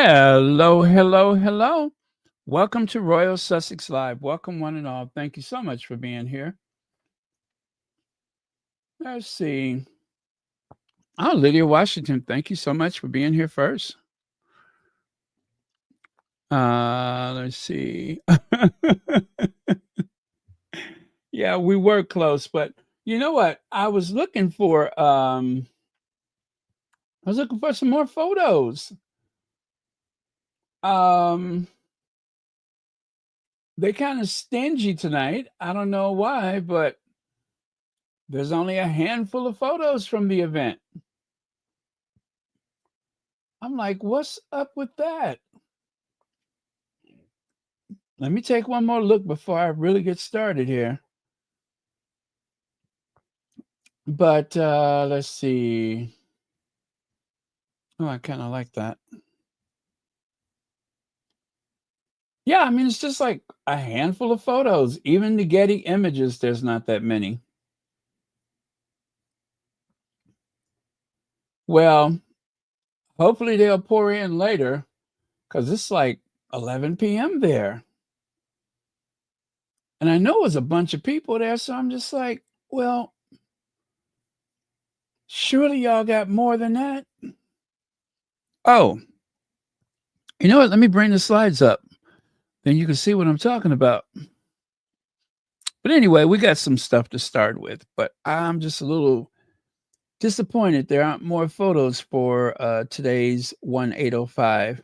Hello, hello, hello. Welcome to Royal Sussex Live. Welcome, one and all. Thank you so much for being here. Let's see. Oh, Lydia Washington, thank you so much for being here first. Let's see. Yeah, we were close, but you know what? I was looking for some more photos. Um, they kind of stingy tonight. I don't know why, but there's only a handful of photos from the event. I'm like, what's up with that? Let me take one more look before I really get started here. But let's see. Oh, I kind of like that. Yeah, I mean, it's just like a handful of photos. Even the Getty images, there's not that many. Well, hopefully they'll pour in later because it's like 11 p.m. there. And I know it was a bunch of people there. So I'm just like, well, surely y'all got more than that. Oh, you know what? Let me bring the slides up. Then you can see what I'm talking about. But anyway, we got some stuff to start with, but I'm just a little disappointed there aren't more photos for today's 1805.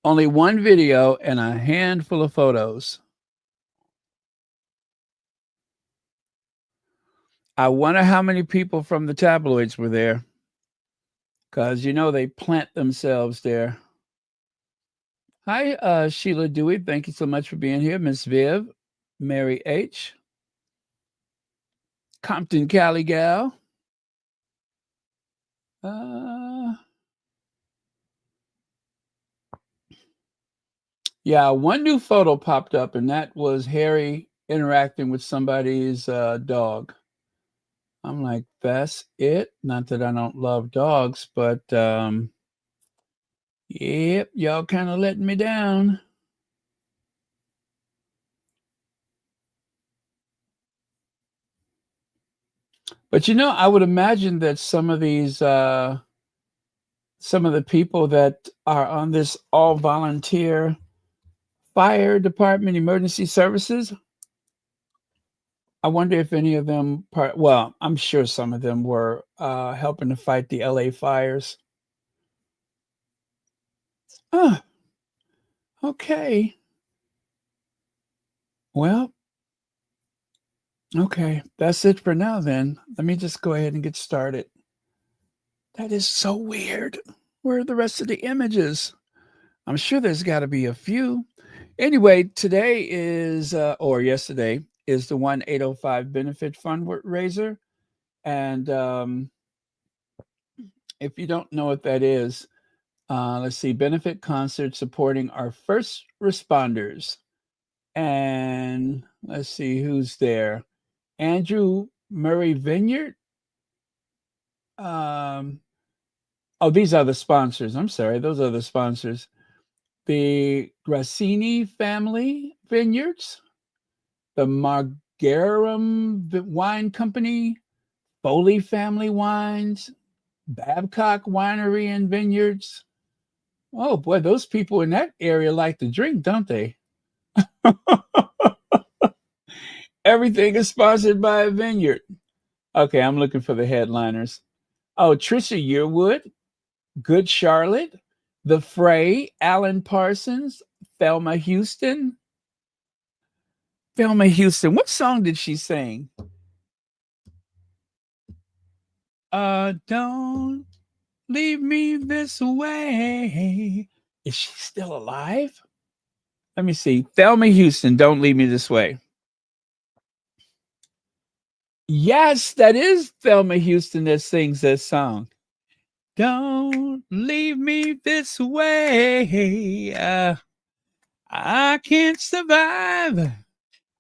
Only one video and a handful of photos. I wonder how many people from the tabloids were there, because you know they plant themselves there. Hi, Sheila Dewey. Thank you so much for being here. Miss Viv, Mary H., Compton Cali Gal. Yeah, one new photo popped up, and that was Harry interacting with somebody's dog. I'm like, that's it. Not that I don't love dogs, but yep, y'all kind of letting me down. But you know, I would imagine that some of the people that are on this all volunteer fire department emergency services, I wonder if any of them well, I'm sure some of them were helping to fight the LA fires. Oh, okay. Well, okay. That's it for now then. Let me just go ahead and get started. That is so weird. Where are the rest of the images? I'm sure there's got to be a few. Anyway, today is, or yesterday, is the 1805 benefit fundraiser. And if you don't know what that is, let's see, benefit concert supporting our first responders. And let's see who's there. Andrew Murray Vineyard. Oh, these are the sponsors. I'm sorry, those are the sponsors. The Grassini family vineyards, the Margarum Wine Company, Foley Family Wines, Babcock Winery and Vineyards. Oh boy, those people in that area like to drink, don't they? Everything is sponsored by a vineyard. Okay, I'm looking for the headliners. Oh, Trisha Yearwood, Good Charlotte, The Fray, Alan Parsons, Thelma Houston. Thelma Houston, what song did she sing? Don't leave me this way. Is she still alive? Let me see. Thelma Houston, Don't Leave Me This Way. Yes, that is Thelma Houston that sings that song. Don't leave me this way. I can't survive.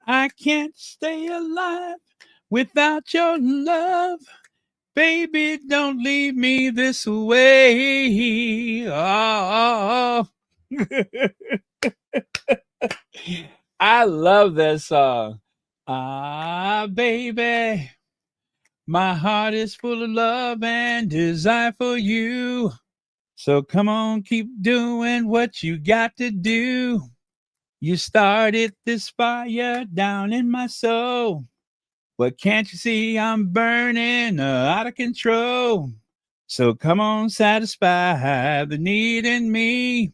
I can't stay alive without your love. baby, don't leave me this way. Oh. I love that song. Ah, baby, my heart is full of love and desire for you. So come on, keep doing what you got to do. You started this fire down in my soul. But can't you see I'm burning out of control? So come on, satisfy the need in me.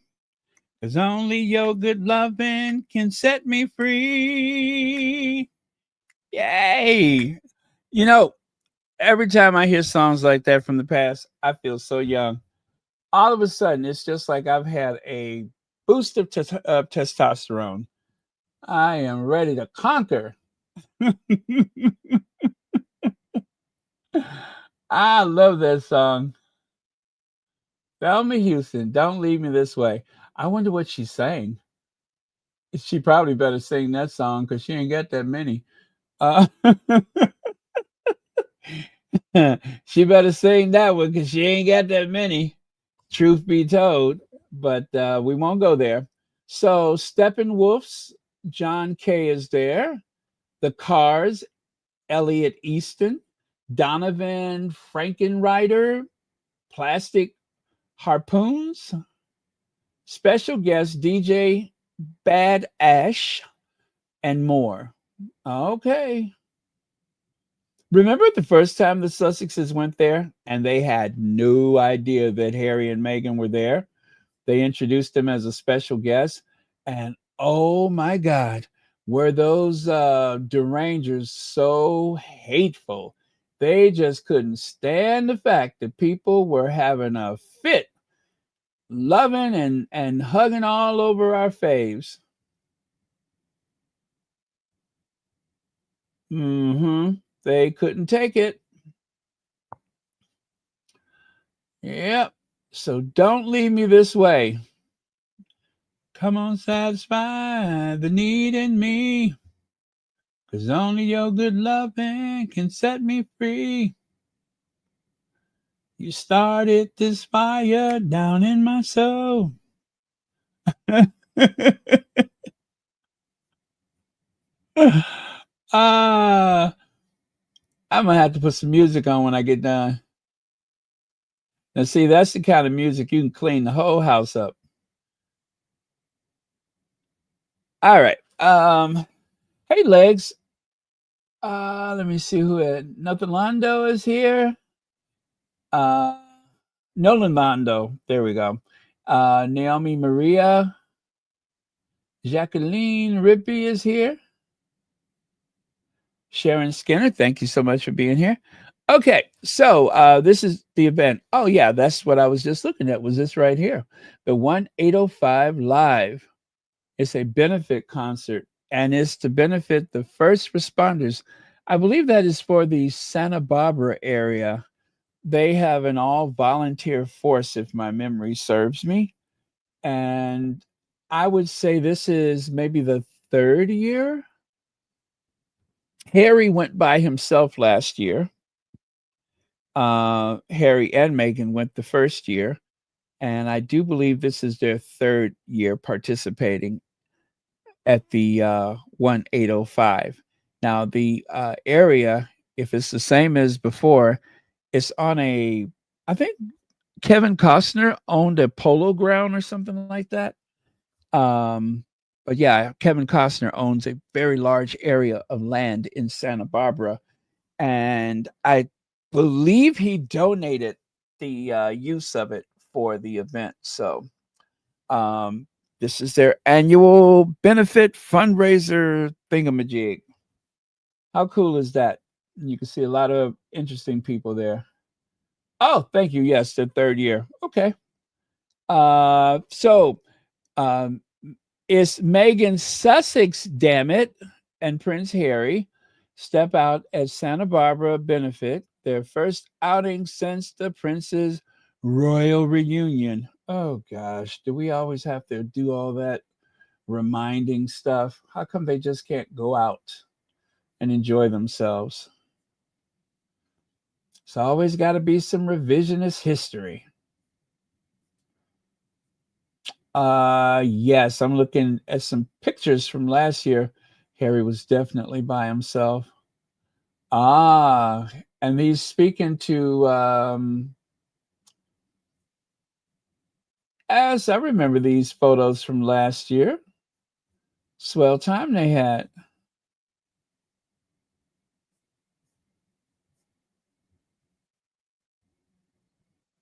'Cause only your good loving can set me free. Yay! You know, every time I hear songs like that from the past, I feel so young. All of a sudden, it's just like I've had a boost of testosterone. I am ready to conquer. I love that song. Thelma Houston, don't leave me this way. I wonder what she's saying. She probably better sing that song because she ain't got that many. Uh, she better sing that one because she ain't got that many. Truth be told, but we won't go there. So Steppenwolf's John Kay is there. The Cars, Elliot Easton, Donovan Frankenreiter, Plastic Harpoons, special guest DJ Bad Ash, and more. Okay. Remember the first time the Sussexes went there and they had no idea that Harry and Meghan were there? They introduced him as a special guest. And oh my God, were those derangers so hateful? They just couldn't stand the fact that people were having a fit, loving and hugging all over our faves. They couldn't take it. Yep. So don't leave me this way. Come on, satisfy the need in me. 'Cause only your good loving can set me free. You started this fire down in my soul. Ah, I'm gonna have to put some music on when I get done. Now, see, that's the kind of music you can clean the whole house up. All right. Hey, Legs. Let me see who had Nothing Londo is here. Uh, Nolan Londo. There we go. Naomi Maria. Jacqueline Rippey is here. Sharon Skinner, thank you so much for being here. Okay, so this is the event. Oh, yeah, that's what I was just looking at. Was this right here? The 1805 Live. It's a benefit concert, and it's to benefit the first responders. I believe that is for the Santa Barbara area. They have an all volunteer force, if my memory serves me. And I would say this is maybe the third year. Harry went by himself last year. Harry and Meghan went the first year. And I do believe this is their third year participating at the 1805. Now, the area, if it's the same as before, it's on I think Kevin Costner owned a polo ground or something like that. But yeah, Kevin Costner owns a very large area of land in Santa Barbara. And I believe he donated the use of it for the event. So um, this is their annual benefit fundraiser thingamajig. How cool is that? You can see a lot of interesting people there. Oh, thank you. Yes, the third year. Okay. So um, it's Meghan Sussex, damn it, and Prince Harry step out at Santa Barbara benefit, their first outing since the prince's royal reunion. Oh gosh, do we always have to do all that reminding stuff? How come they just can't go out and enjoy themselves? It's always got to be some revisionist history. Yes, I'm looking at some pictures from last year. Harry was definitely by himself. Ah, and he's speaking to as I remember these photos from last year. Swell time they had.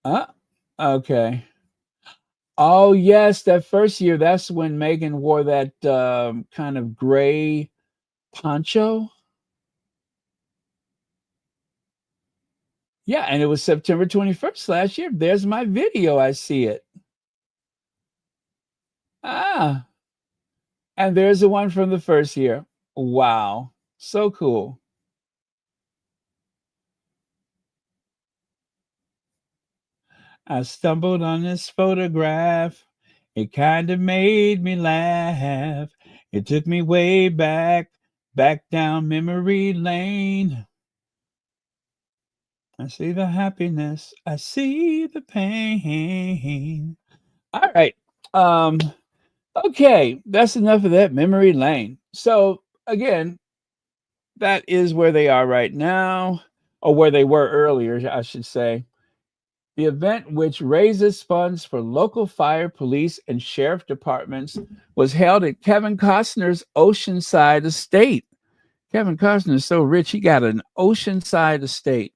Ah, okay. Oh yes, that first year. That's when Meghan wore that kind of gray poncho. Yeah, and it was September 21st last year. There's my video. I see it. Ah, and there's the one from the first year. Wow, so cool. I stumbled on this photograph. It kind of made me laugh. It took me way back, back down memory lane. I see the happiness, I see the pain. All right. Um, okay, that's enough of that memory lane. So again, that is where they are right now, or where they were earlier, I should say. The event, which raises funds for local fire, police, and sheriff departments, was held at Kevin Costner's Oceanside estate. Kevin Costner is so rich, he got an oceanside estate.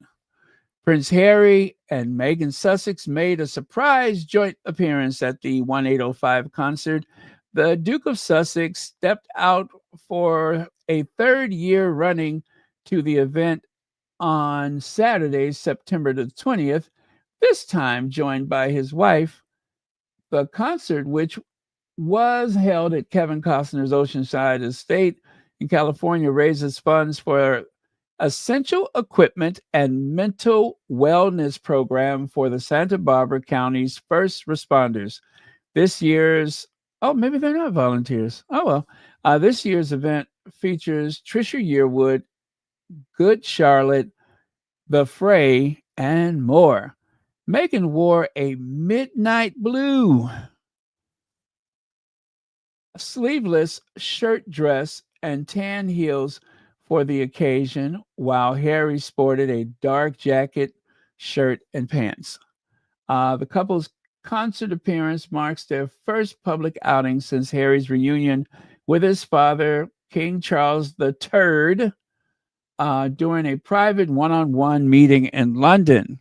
Prince Harry and Meghan Sussex made a surprise joint appearance at the 1805 concert. The Duke of Sussex stepped out for a third year running to the event on Saturday, September the 20th, this time joined by his wife. The concert, which was held at Kevin Costner's Oceanside estate in California, raises funds for essential equipment and mental wellness program for the Santa Barbara County's first responders. This year's, oh, maybe they're not volunteers. Oh, well. This year's event features Trisha Yearwood, Good Charlotte, The Fray, and more. Meghan wore a midnight blue sleeveless shirt dress and tan heels for the occasion, while Harry sported a dark jacket, shirt, and pants. The couple's concert appearance marks their first public outing since Harry's reunion with his father, King Charles III, during a private one on one meeting in London.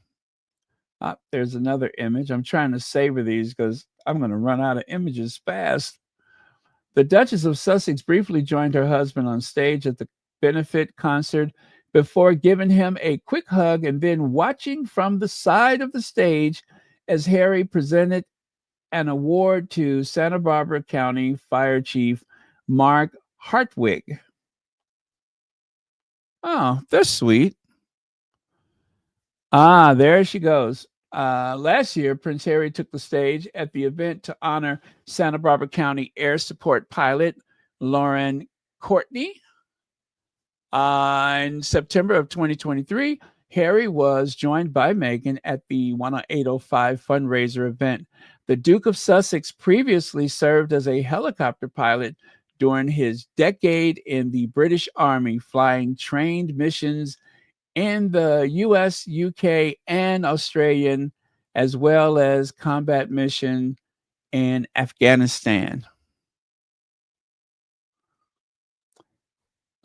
There's another image. I'm trying to savor these because I'm going to run out of images fast. The Duchess of Sussex briefly joined her husband on stage at the benefit concert before giving him a quick hug and then watching from the side of the stage as Harry presented an award to Santa Barbara County Fire Chief Mark Hartwig. Oh, that's sweet. There she goes. Last year, Prince Harry took the stage at the event to honor Santa Barbara County Air Support pilot Lauren Courtney. In September of 2023, Harry was joined by Meghan at the 1805 fundraiser event. The Duke of Sussex previously served as a helicopter pilot during his decade in the British Army, flying trained missions in the US, UK, and Australian, as well as combat mission in Afghanistan.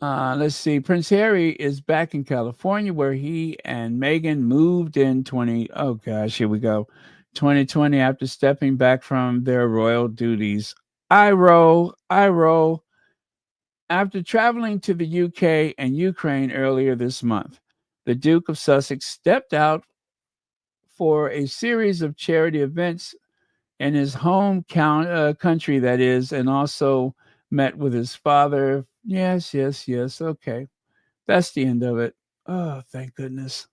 Let's see. Prince Harry is back in California, where he and Meghan moved in 20. Oh gosh, here we go. 2020, after stepping back from their royal duties. I roll. After traveling to the UK and Ukraine earlier this month, the Duke of Sussex stepped out for a series of charity events in his home country, that is, and also met with his father. Yes, yes, yes. Okay. That's the end of it. Oh, thank goodness.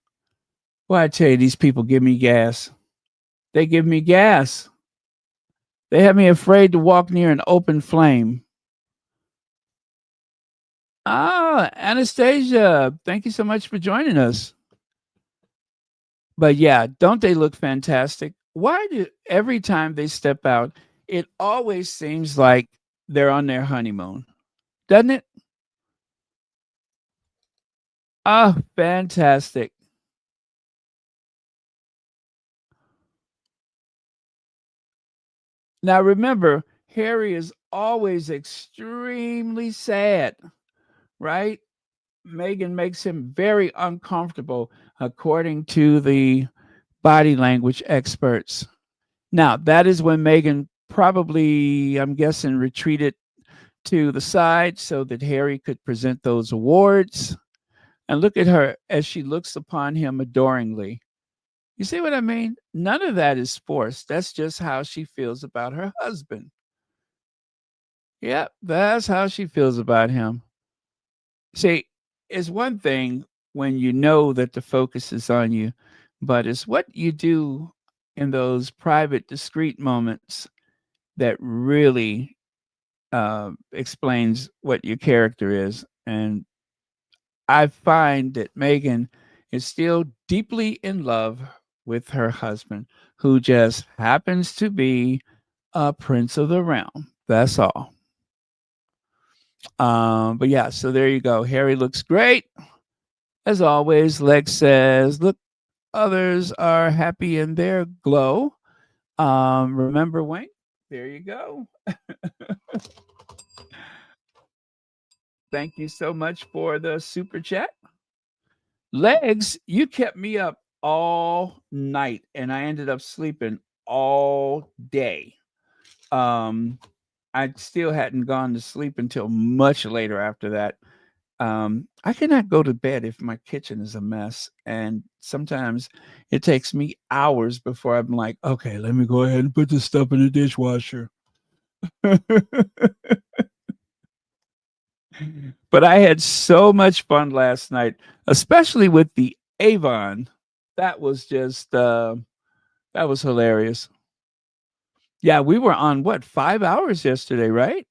Well, I tell you, these people give me gas. They give me gas. They have me afraid to walk near an open flame. Anastasia, thank you so much for joining us. But yeah, don't they look fantastic? Why do every time they step out, it always seems like they're on their honeymoon, doesn't it? Oh, fantastic. Now remember, Harry is always extremely sad, right? Meghan makes him very uncomfortable, according to the body language experts. Now, that is when Meghan probably, I'm guessing, retreated to the side so that Harry could present those awards. And look at her as she looks upon him adoringly. You see what I mean? None of that is forced. That's just how she feels about her husband. Yep, that's how she feels about him. See, it's one thing when you know that the focus is on you, but it's what you do in those private, discreet moments that really explains what your character is. And I find that Megan is still deeply in love with her husband, who just happens to be a prince of the realm. That's all. But yeah, so there you go. Harry looks great. As always, Lex says, look, others are happy in their glow. Remember Wayne? There you go. Thank you so much for the super chat. Legs, you kept me up all night and I ended up sleeping all day. Um, I still hadn't gone to sleep until much later after that. I cannot go to bed if my kitchen is a mess. And sometimes it takes me hours before I'm like, okay, let me go ahead and put this stuff in the dishwasher. But I had so much fun last night, especially with the Avon. That was just that was hilarious. Yeah, we were on what, 5 hours yesterday, right?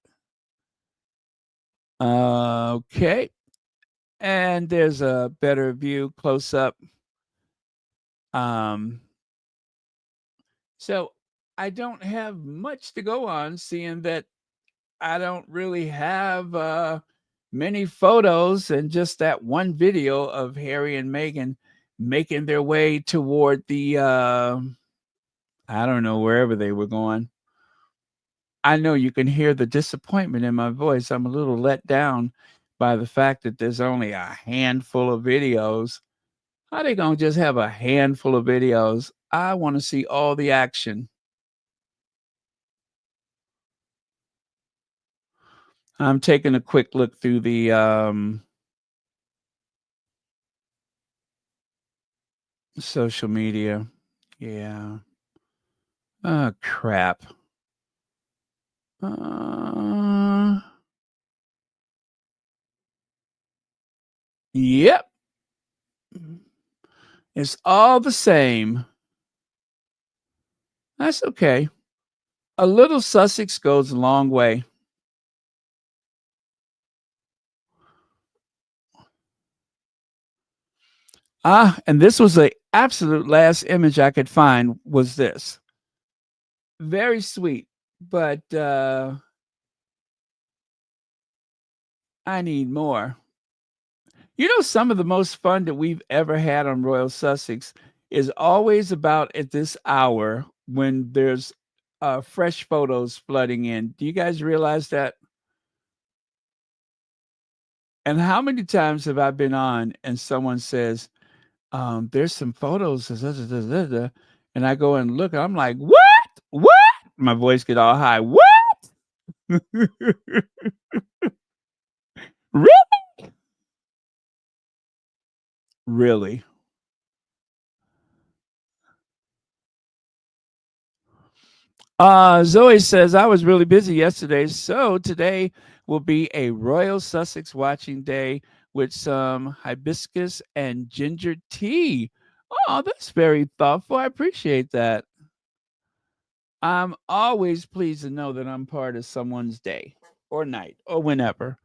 Okay. And there's a better view close up. Um, so I don't have much to go on, seeing that I don't really have many photos and just that one video of Harry and Meghan making their way toward the I don't know, wherever they were going. I know you can hear the disappointment in my voice. I'm a little let down by the fact that there's only a handful of videos. How they gonna just have a handful of videos? I want to see all the action. I'm taking a quick look through the social media. Yeah. Oh crap. Uh, yep. It's all the same. That's okay. A little Sussex goes a long way. Ah, and this was the absolute last image I could find was this. Very sweet, but I need more. You know, some of the most fun that we've ever had on Royal Sussex is always about at this hour when there's fresh photos flooding in. Do you guys realize that? And how many times have I been on and someone says, there's some photos, and I go and look, and I'm like, what? What? My voice get all high. What? Really? Really? Zoe says, I was really busy yesterday, so today will be a Royal Sussex watching day with some hibiscus and ginger tea. Oh, that's very thoughtful. I appreciate that. I'm always pleased to know that I'm part of someone's day or night or whenever,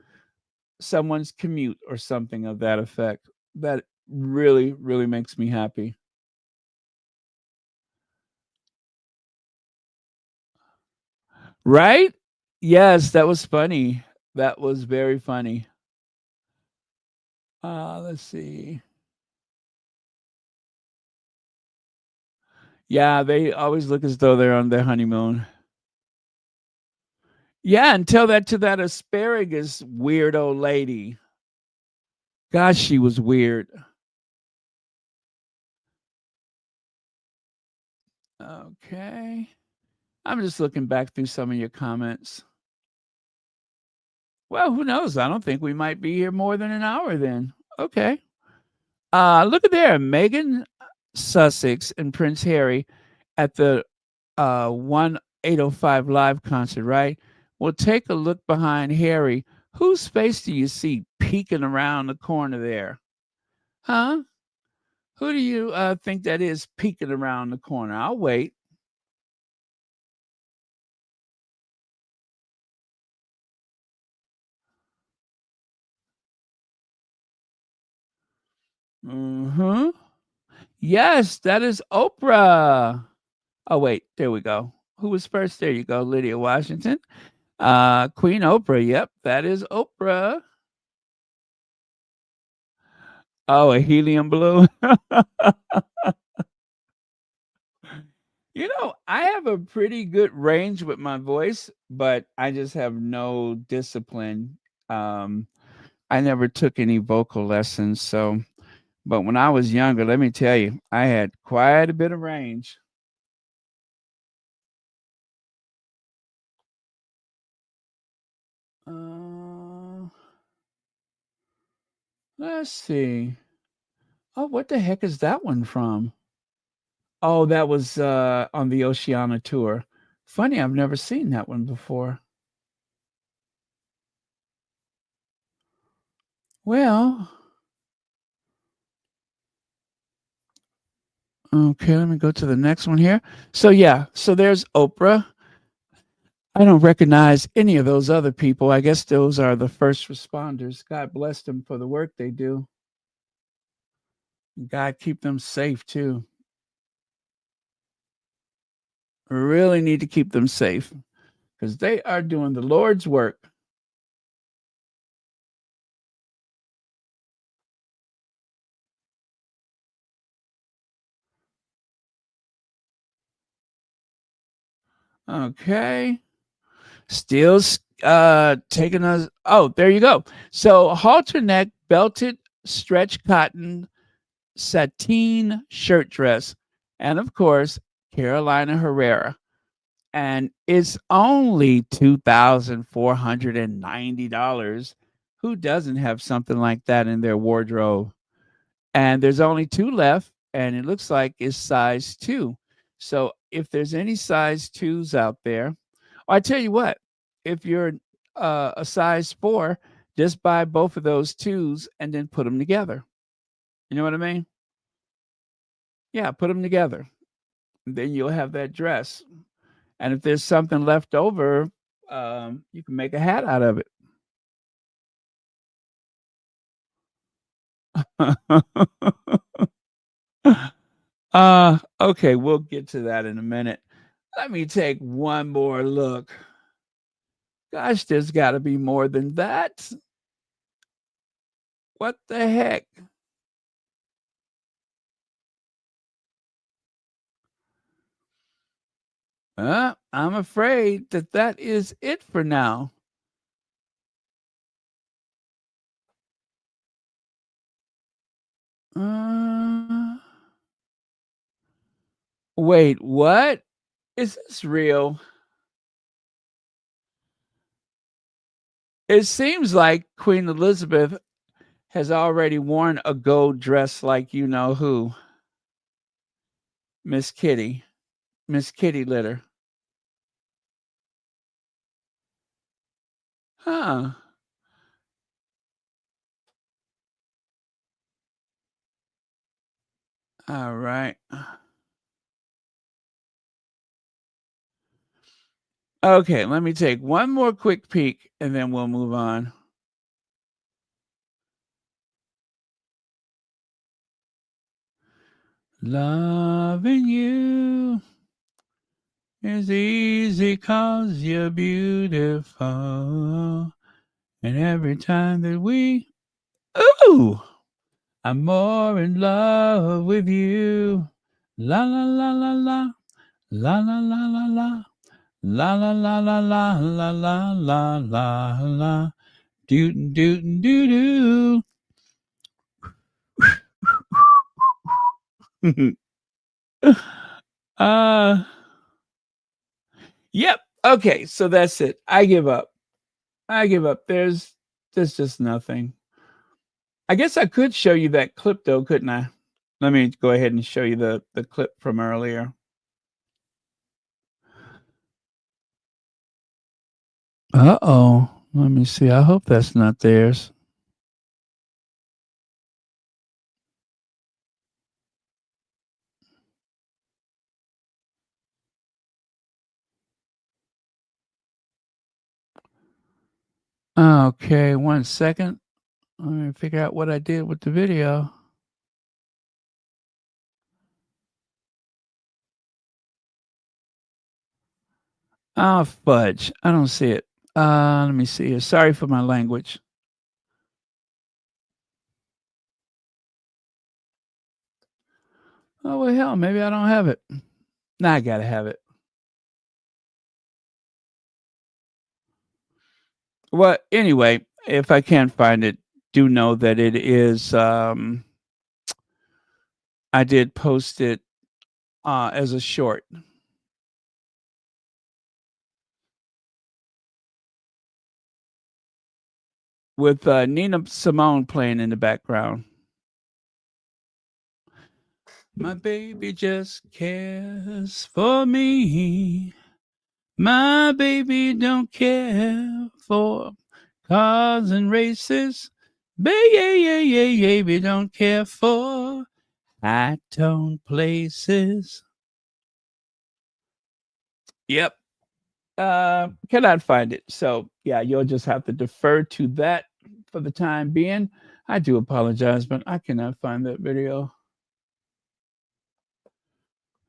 someone's commute or something of that effect. That really, really makes me happy. Right? Yes, that was funny. That was very funny. Let's see. Yeah, they always look as though they're on their honeymoon. Yeah, and tell that to that asparagus weird old lady. Gosh, she was weird. Okay. I'm just looking back through some of your comments. Well, who knows? I don't think we might be here more than an hour then. Okay. Look at there. Meghan Sussex and Prince Harry at the 1805 live concert, right? Well, take a look behind Harry. Whose face do you see peeking around the corner there? Huh? Who do you think that is peeking around the corner? I'll wait. Mm-hmm. Yes, that is Oprah. Oh, wait, there we go. Who was first? There you go, Lydia Washington. Queen Oprah. Yep, that is Oprah. Oh, a helium balloon. I have a pretty good range with my voice, but I just have no discipline. Um, I never took any vocal lessons, so but when I was younger, let me tell you, I had quite a bit of range. Uh, let's see. Oh, what the heck is that one from? Oh, that was on the Oceania tour. Funny, I've never seen that one before. Well, okay, let me go to the next one here. So yeah, so there's Oprah. I don't recognize any of those other people. I guess those are the first responders. God bless them for the work they do. God keep them safe too. Really need to keep them safe because they are doing the Lord's work. Okay. Still taking us. Oh, there you go. So halter neck belted stretch cotton sateen shirt dress, and of course Carolina Herrera, and it's only $2,490. Who doesn't have something like that in their wardrobe? And there's only two left, and it looks like it's size two. So if there's any size twos out there, I tell you what, if you're a size four, just buy both of those twos and then put them together. You know what I mean? Yeah, put them together. Then you'll have that dress. And if there's something left over, you can make a hat out of it. Okay, we'll get to that in a minute. Let me take one more look. Gosh, there's got to be more than that. What the heck? I'm afraid that that is it for now. Uh, wait, what? Is this real? It seems like Queen Elizabeth has already worn a gold dress like you know who, Miss Kitty, Miss Kitty Litter. Huh. All right. Okay, let me take one more quick peek and then we'll move on. Loving you. It's easy 'cause you're beautiful. And every time that ooh, I'm more in love with you. La la la la la, la la la la la, la la la la la la la la la la, doot doot doo doo. uh, yep. Okay, so that's it. I give up. I give up. There's just nothing. I guess I could show you that clip though, couldn't I? Let me go ahead and show you the clip from earlier. Uh-oh. Let me see. I hope that's not theirs. Okay, 1 second. Let me figure out what I did with the video. Oh, fudge. I don't see it. Let me see here. Sorry for my language. Oh, well, hell, maybe I don't have it. Nah, I gotta have it. Well, anyway, if I can't find it, do know that it is, I did post it as a short with Nina Simone playing in the background. My baby just cares for me. My baby don't care for cars and races. Baby don't care for high tone places. Yep. Cannot find it. So yeah, you'll just have to defer to that for the time being. I do apologize, but I cannot find that video.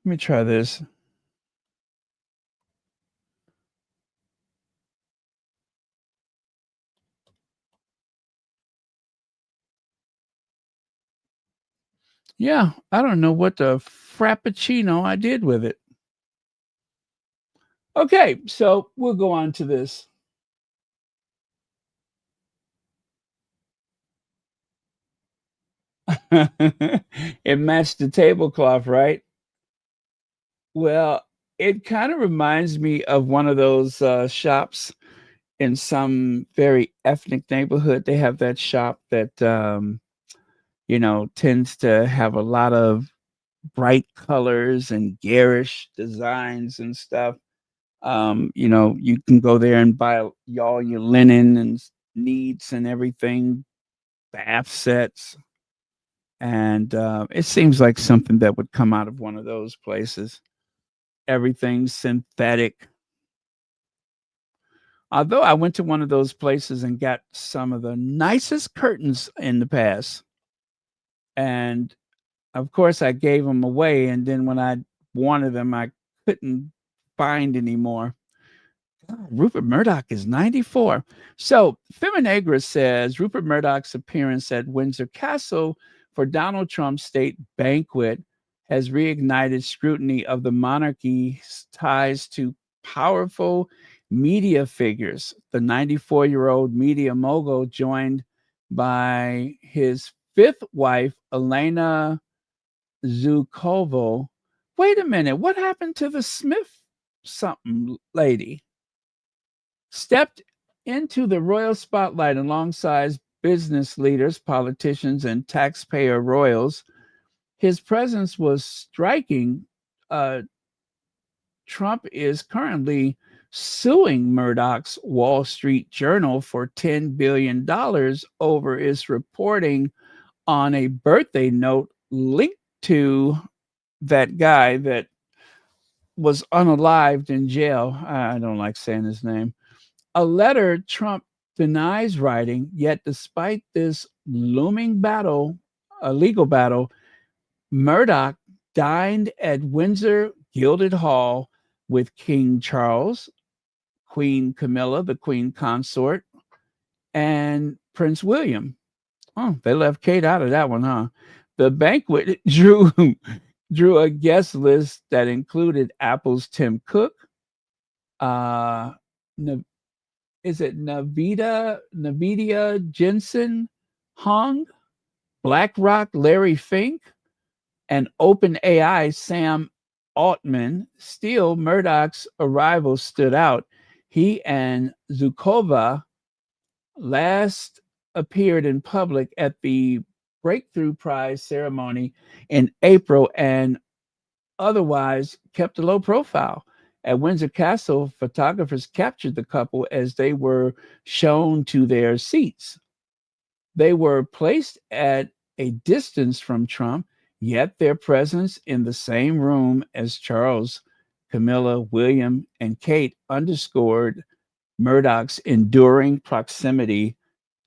Let me try this. Yeah, I don't know what the frappuccino I did with it. Okay, so we'll go on to this. It matched the tablecloth, right? Well, it kind of reminds me of one of those shops in some very ethnic neighborhood. They have that shop that tends to have a lot of bright colors and garish designs and stuff. You can go there and buy all your linen and needs and everything, bath sets, and it seems like something that would come out of one of those places. Everything's synthetic. Although I went to one of those places and got some of the nicest curtains in the past, and of course I gave them away, and then when I wanted them, I couldn't find anymore. God, Rupert Murdoch is 94. So Feminagra says Rupert Murdoch's appearance at Windsor Castle for Donald Trump's state banquet has reignited scrutiny of the monarchy's ties to powerful media figures. The 94-year-old media mogul, joined by his fifth wife, Elena Zhukovo. Wait a minute, what happened to the Smith something lady? Stepped into the royal spotlight alongside business leaders, politicians, and taxpayer royals. His presence was striking. Trump is currently suing Murdoch's Wall Street Journal for $10 billion over its reporting on a birthday note linked to that guy that was unalived in jail. I don't like saying his name. A letter Trump denies writing, yet despite this looming battle, a legal battle, Murdoch dined at Windsor Gilded Hall with King Charles, Queen Camilla, the Queen Consort, and Prince William. Oh, they left Kate out of that one, huh? The banquet drew a guest list that included Apple's Tim Cook, uh, is it Nvidia Jensen Hong, BlackRock Larry Fink, and OpenAI Sam Altman. Still, Murdoch's arrival stood out. He and Zukova last appeared in public at the Breakthrough Prize ceremony in April and otherwise kept a low profile. At Windsor Castle, photographers captured the couple as they were shown to their seats. They were placed at a distance from Trump, yet their presence in the same room as Charles, Camilla, William, and Kate underscored Murdoch's enduring proximity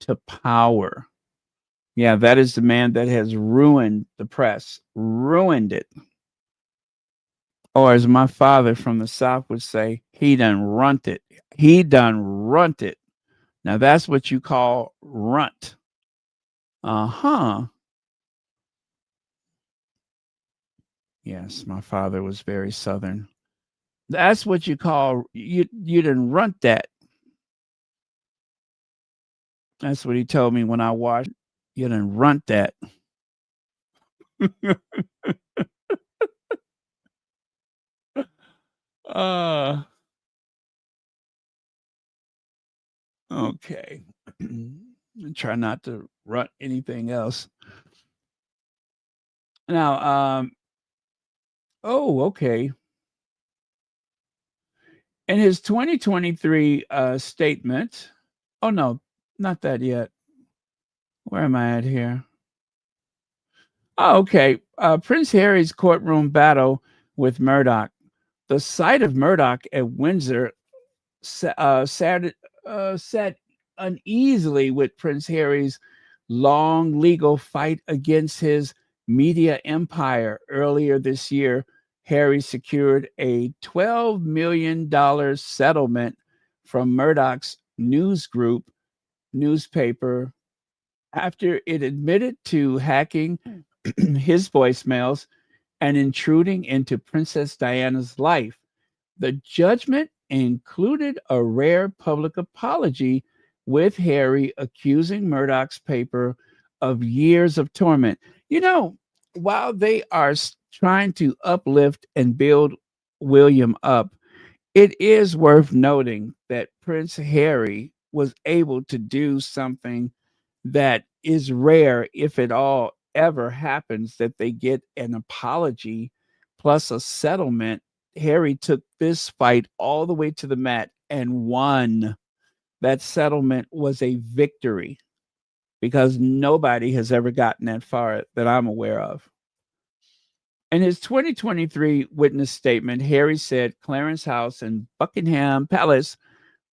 to power. Yeah, that is the man that has ruined the press, ruined it. Or as my father from the South would say, he done runt it. He done runt it. Now that's what you call runt. Uh-huh. Yes, my father was very Southern. That's what you call you done runt that. That's what he told me when I watched. You done runt that. uh okay. Try not to runt anything else. Now, oh, okay. In his 2023 statement, oh no, not that yet. Where am I at here? Oh, okay. Prince Harry's courtroom battle with Murdoch. The sight of Murdoch at Windsor sat uneasily with Prince Harry's long legal fight against his media empire. Earlier this year, Harry secured a $12 million settlement from Murdoch's news group newspaper after it admitted to hacking his voicemails and intruding into Princess Diana's life. The judgment included a rare public apology, with Harry accusing Murdoch's paper of years of torment. You know, while they are trying to uplift and build William up, it is worth noting that Prince Harry was able to do something that is rare, if at all ever happens, that they get an apology plus a settlement. Harry took this fight all the way to the mat and won. That settlement was a victory because nobody has ever gotten that far that I'm aware of. In his 2023 witness statement, Harry said Clarence House and Buckingham Palace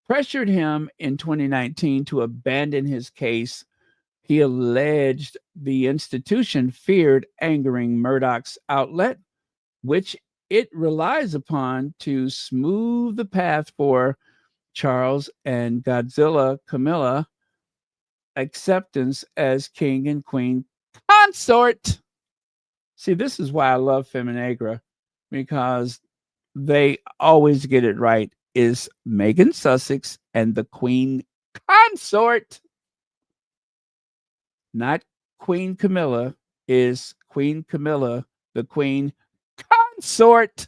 pressured him in 2019 to abandon his case. He alleged the institution feared angering Murdoch's outlet, which it relies upon to smooth the path for Charles and Godzilla Camilla acceptance as king and queen consort. See, this is why I love Feminagra, because they always get it right. Is Meghan Sussex and the queen consort, not Queen Camilla, is Queen Camilla the queen consort.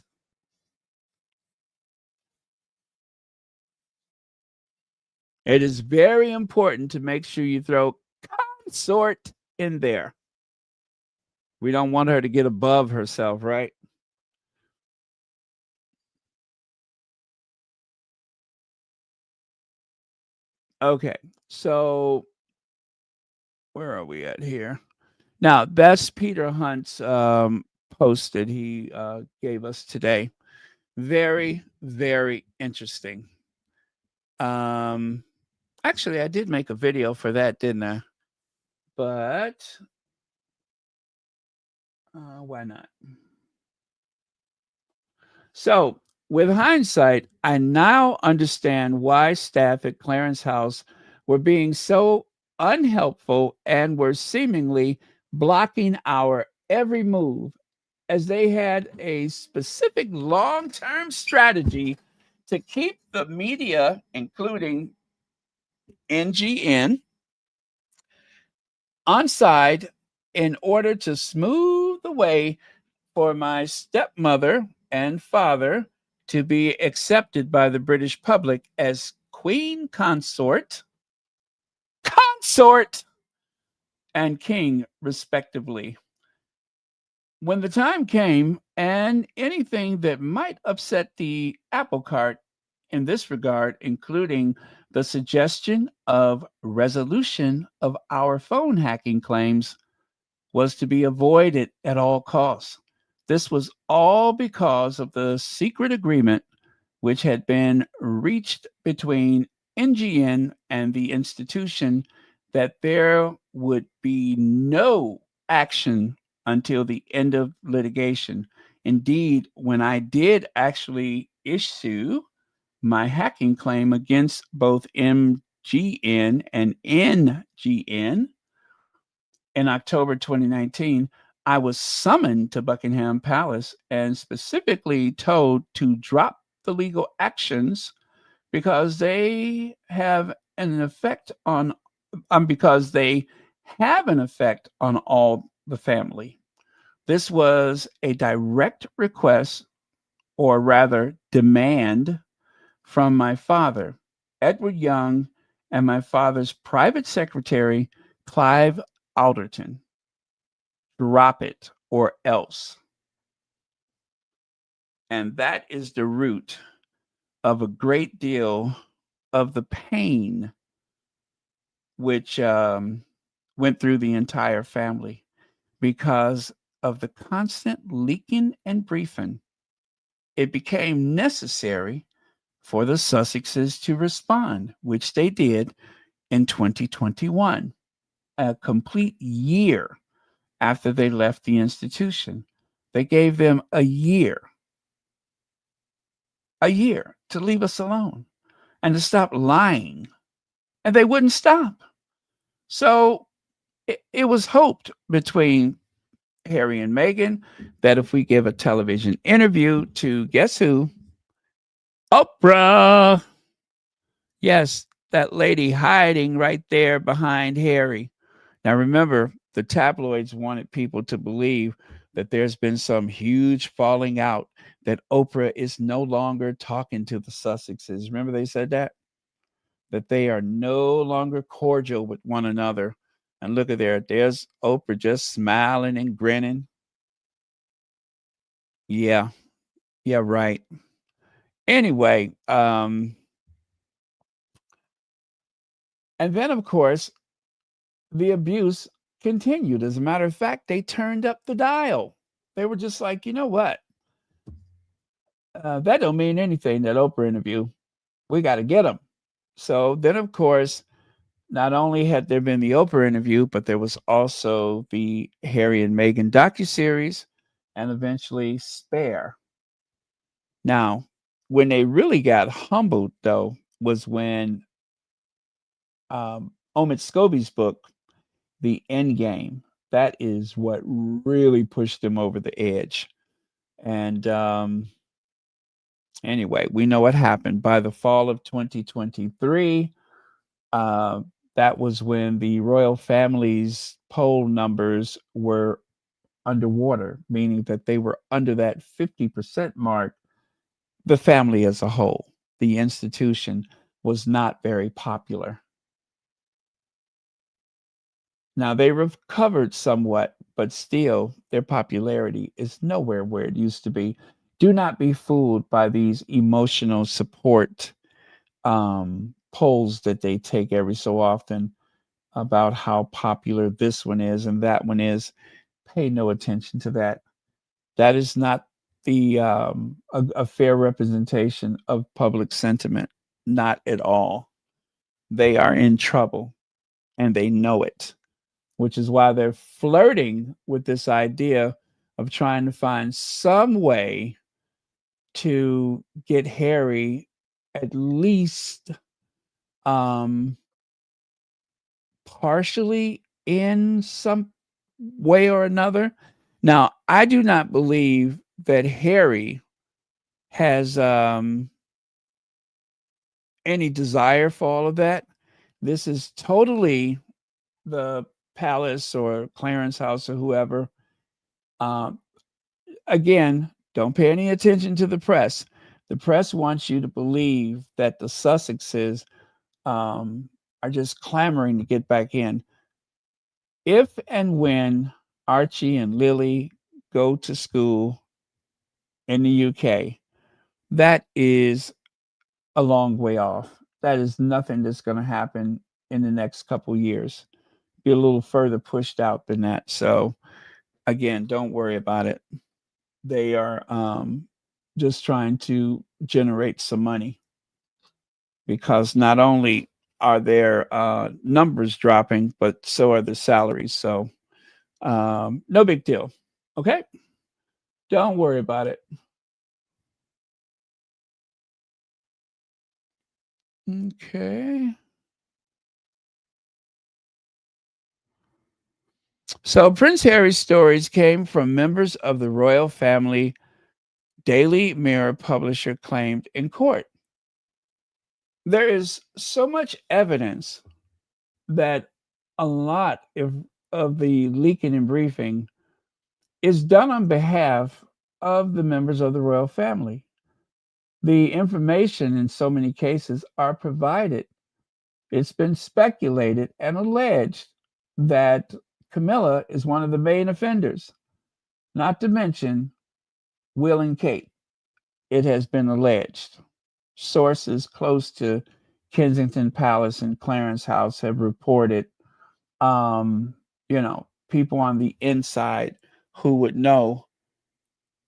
It is very important to make sure you throw consort in there. We don't want her to get above herself, right? Okay, so where are we at here? Now, that's Peter Hunt's post that he gave us today. Very, very interesting. Um, Actually, I did make a video for that, didn't I? But why not? So With hindsight, I now understand why staff at Clarence House were being so unhelpful and were seemingly blocking our every move, as they had a specific long term strategy to keep the media, including NGN, on side in order to smooth the way for my stepmother and father to be accepted by the British public as Queen Consort, and King, respectively. When the time came, and anything that might upset the apple cart in this regard, including the suggestion of resolution of our phone hacking claims, was to be avoided at all costs. This was all because of the secret agreement which had been reached between NGN and the institution that there would be no action until the end of litigation. Indeed, when I did actually issue my hacking claim against both MGN and NGN in October 2019, I was summoned to Buckingham Palace and specifically told to drop the legal actions because they have an effect on because they have an effect on all the family. This was a direct request, or rather demand, from my father, Edward Young, and my father's private secretary, Clive Alderton. Drop it or else. And that is the root of a great deal of the pain which went through the entire family because of the constant leaking and briefing. It became necessary for the Sussexes to respond, which they did in 2021, a complete year after they left the institution. They gave them a year to leave us alone and to stop lying. And they wouldn't stop. So it was hoped between Harry and Meghan that if we give a television interview to guess who? Oprah. Yes, that lady hiding right there behind Harry. Now remember, the tabloids wanted people to believe that there's been some huge falling out, that Oprah is no longer talking to the Sussexes. Remember they said that? That they are no longer cordial with one another. And look at there's Oprah just smiling and grinning. Yeah, yeah, right. Anyway, and then of course the abuse continued. As a matter of fact, they turned up the dial. They were just like, you know what? That don't mean anything, that Oprah interview. We got to get them. So then, of course, not only had there been the Oprah interview, but there was also the Harry and Meghan docuseries and eventually Spare. Now, when they really got humbled, though, was when Omid Scobie's book, The End Game, that is what really pushed them over the edge. And anyway, we know what happened. By the fall of 2023, uh, that was when the royal family's poll numbers were underwater, meaning that they were under that 50% mark. The family as a whole, the institution, was not very popular. Now they recovered somewhat, but still their popularity is nowhere where it used to be. Do not be fooled by these emotional support polls that they take every so often about how popular this one is and that one is. Pay no attention to that. That is not a fair representation of public sentiment. Not at all. They are in trouble and they know it, which is why they're flirting with this idea of trying to find some way to get Harry at least um, partially in some way or another. Now, I do not believe that Harry has any desire for all of that. This is totally the palace or Clarence house or whoever. Um, Again, don't pay any attention to the press. The press wants you to believe that the Sussexes are just clamoring to get back in. If and when Archie and Lily go to school in the UK, that is a long way off. That is nothing that's going to happen in the next couple years. Be a little further pushed out than that. So again, don't worry about it. They are just trying to generate some money because not only are their numbers dropping, but so are the salaries. So no big deal. Okay, don't worry about it. Okay. So Prince Harry's stories came from members of the royal family, Daily Mirror publisher claimed in court. There is so much evidence that a lot of the leaking and briefing is done on behalf of the members of the royal family. The information in so many cases are provided. It's been speculated and alleged that Camilla is one of the main offenders, not to mention Will and Kate. It has been alleged. Sources close to Kensington Palace and Clarence House have reported, people on the inside who would know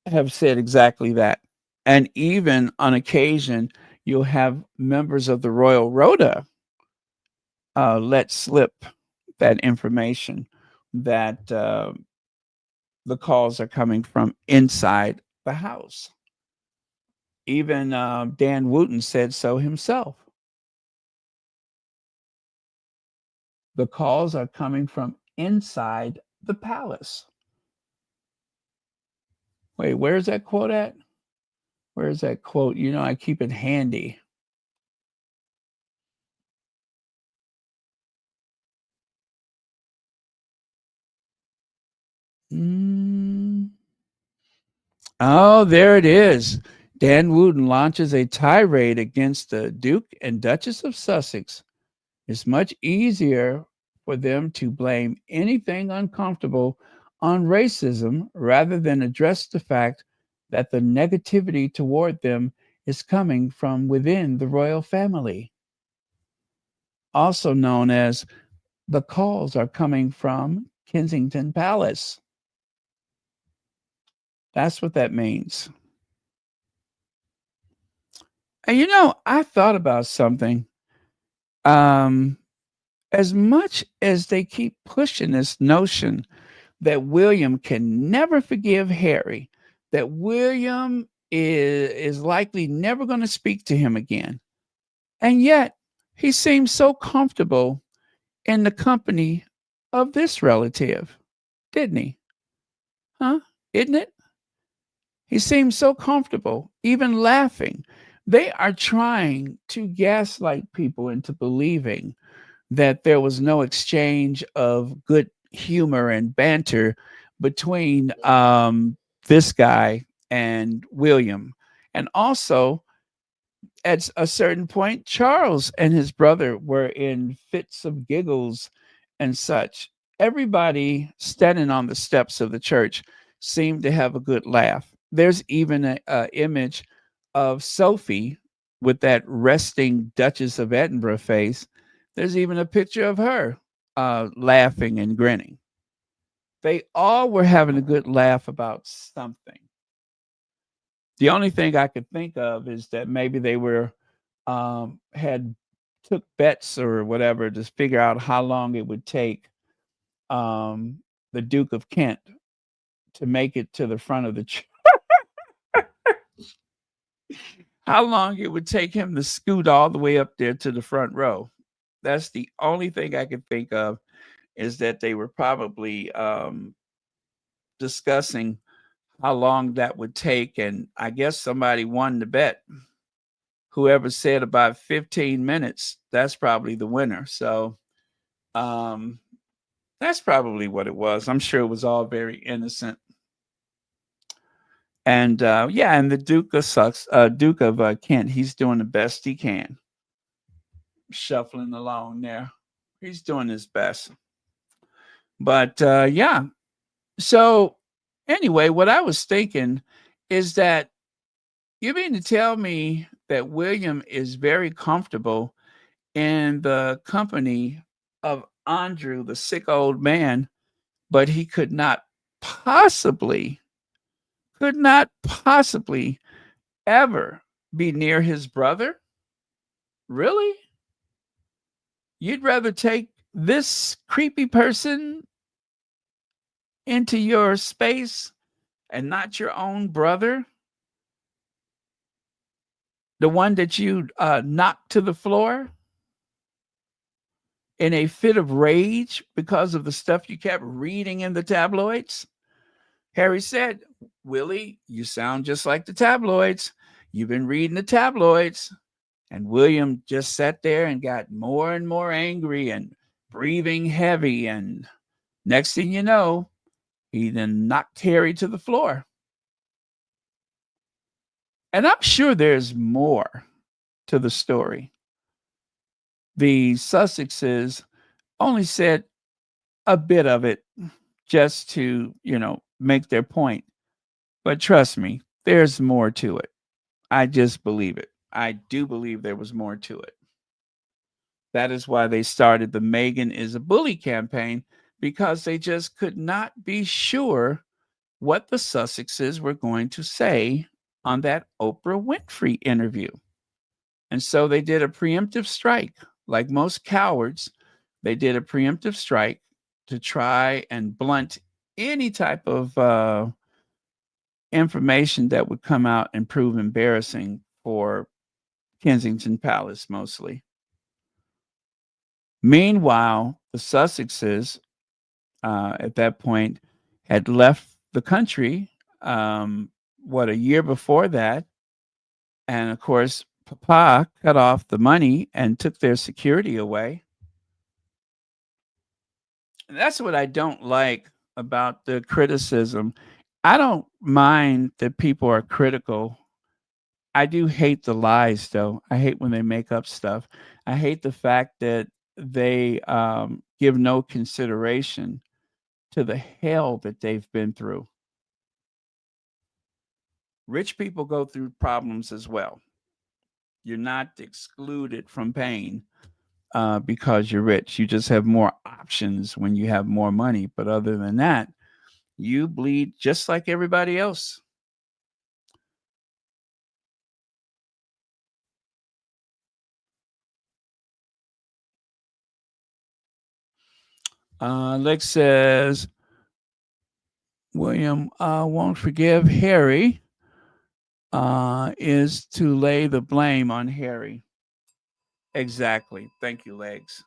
have said exactly that. And even on occasion, you'll have members of the Royal Rota let slip that information that the calls are coming from inside the house. Even Dan Wooten said so himself. The calls are coming from inside the palace. Wait, where's that quote at? Where's that quote? I keep it handy. Mm. Oh, there it is. Dan Wooten launches a tirade against the Duke and Duchess of Sussex. It's much easier for them to blame anything uncomfortable on racism rather than address the fact that the negativity toward them is coming from within the royal family, also known as the calls are coming from Kensington Palace. That's what that means. And I thought about something. Um, as much as they keep pushing this notion that William can never forgive Harry, that William is likely never going to speak to him again. And yet, he seems so comfortable in the company of this relative, didn't he? Huh? Isn't it? He seems so comfortable, even laughing. They are trying to gaslight people into believing that there was no exchange of good humor and banter between this guy and William. And also, at a certain point, Charles and his brother were in fits of giggles and such. Everybody standing on the steps of the church seemed to have a good laugh. There's even an image of Sophie with that resting Duchess of Edinburgh face. There's even a picture of her laughing and grinning. They all were having a good laugh about something. The only thing I could think of is that maybe they were had took bets or whatever to figure out how long it would take the Duke of Kent to make it to the front of the church. how long it would take him to scoot all the way up there to the front row. That's the only thing I could think of, is that they were probably discussing how long that would take. And I guess somebody won the bet. Whoever said about 15 minutes, that's probably the winner. So um, that's probably what it was. I'm sure it was all very innocent. And yeah, and the Duke of Kent, he's doing the best he can, shuffling along there. He's doing his best. But yeah, so anyway, what I was thinking is that you mean to tell me that William is very comfortable in the company of Andrew, the sick old man, but he possibly, could not possibly ever be near his brother? Really? You'd rather take this creepy person into your space and not your own brother? The one that you knocked to the floor in a fit of rage because of the stuff you kept reading in the tabloids? Harry said, Willie, you sound just like the tabloids. You've been reading the tabloids. And William just sat there and got more and more angry and breathing heavy. And next thing you know, he then knocked Harry to the floor. And I'm sure there's more to the story. The Sussexes only said a bit of it just to, make their point. But trust me, there's more to it. I just believe it. I do believe there was more to it. That is why they started the Meghan is a Bully campaign, because they just could not be sure what the Sussexes were going to say on that Oprah Winfrey interview. And so they did a preemptive strike. Like most cowards, they did a preemptive strike to try and blunt any type of information that would come out and prove embarrassing for Kensington Palace mostly. Meanwhile, the Sussexes at that point had left the country, a year before that. And of course, Papa cut off the money and took their security away. And that's what I don't like about the criticism. I don't mind that people are critical. I do hate the lies, though. I hate when they make up stuff. I hate the fact that they give no consideration to the hell that they've been through. Rich people go through problems as well. You're not excluded from pain because you're rich. You just have more options when you have more money. But other than that, you bleed just like everybody else. Lex says William won't forgive Harry is to lay the blame on Harry. Exactly. Thank you, Legs.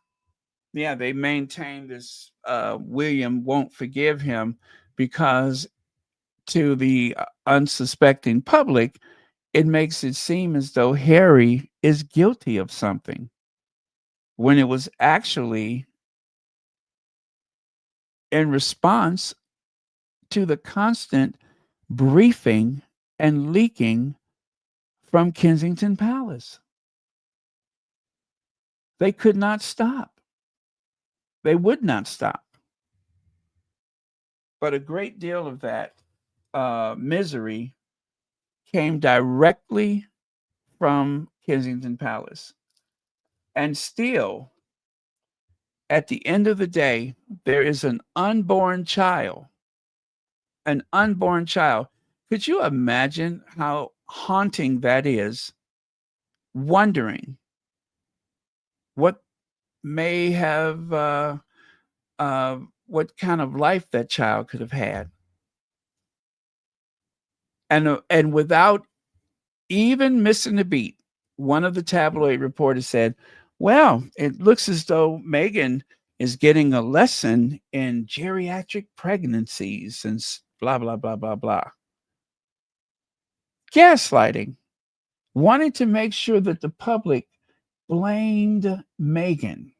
Yeah, they maintain this William won't forgive him because to the unsuspecting public, it makes it seem as though Harry is guilty of something when it was actually in response to the constant briefing and leaking from Kensington Palace. They could not stop. They would not stop. But a great deal of that misery came directly from Kensington Palace. And still, at the end of the day, there is an unborn child. An unborn child. Could you imagine how haunting that is? Wondering what may have, what kind of life that child could have had. And without even missing a beat. One of the tabloid reporters said, well, it looks as though Meghan is getting a lesson in geriatric pregnancies and blah, blah, blah, blah, blah. Gaslighting, wanting to make sure that the public blamed Meghan.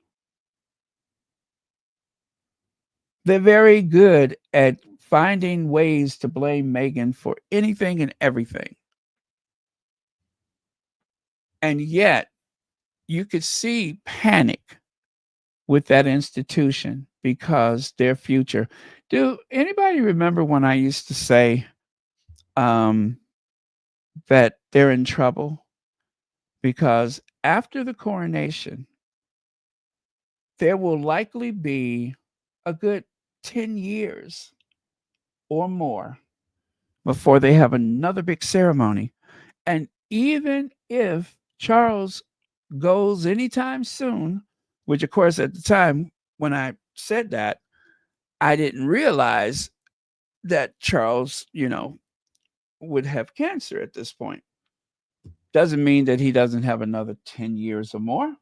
They're very good at finding ways to blame Meghan for anything and everything. And yet, you could see panic with that institution because their future. Do anybody remember when I used to say that they're in trouble? Because after the coronation, there will likely be a good 10 years or more before they have another big ceremony. And even if Charles goes anytime soon, which of course at the time when I said that, I didn't realize that Charles, would have cancer at this point. Doesn't mean that he doesn't have another 10 years or more,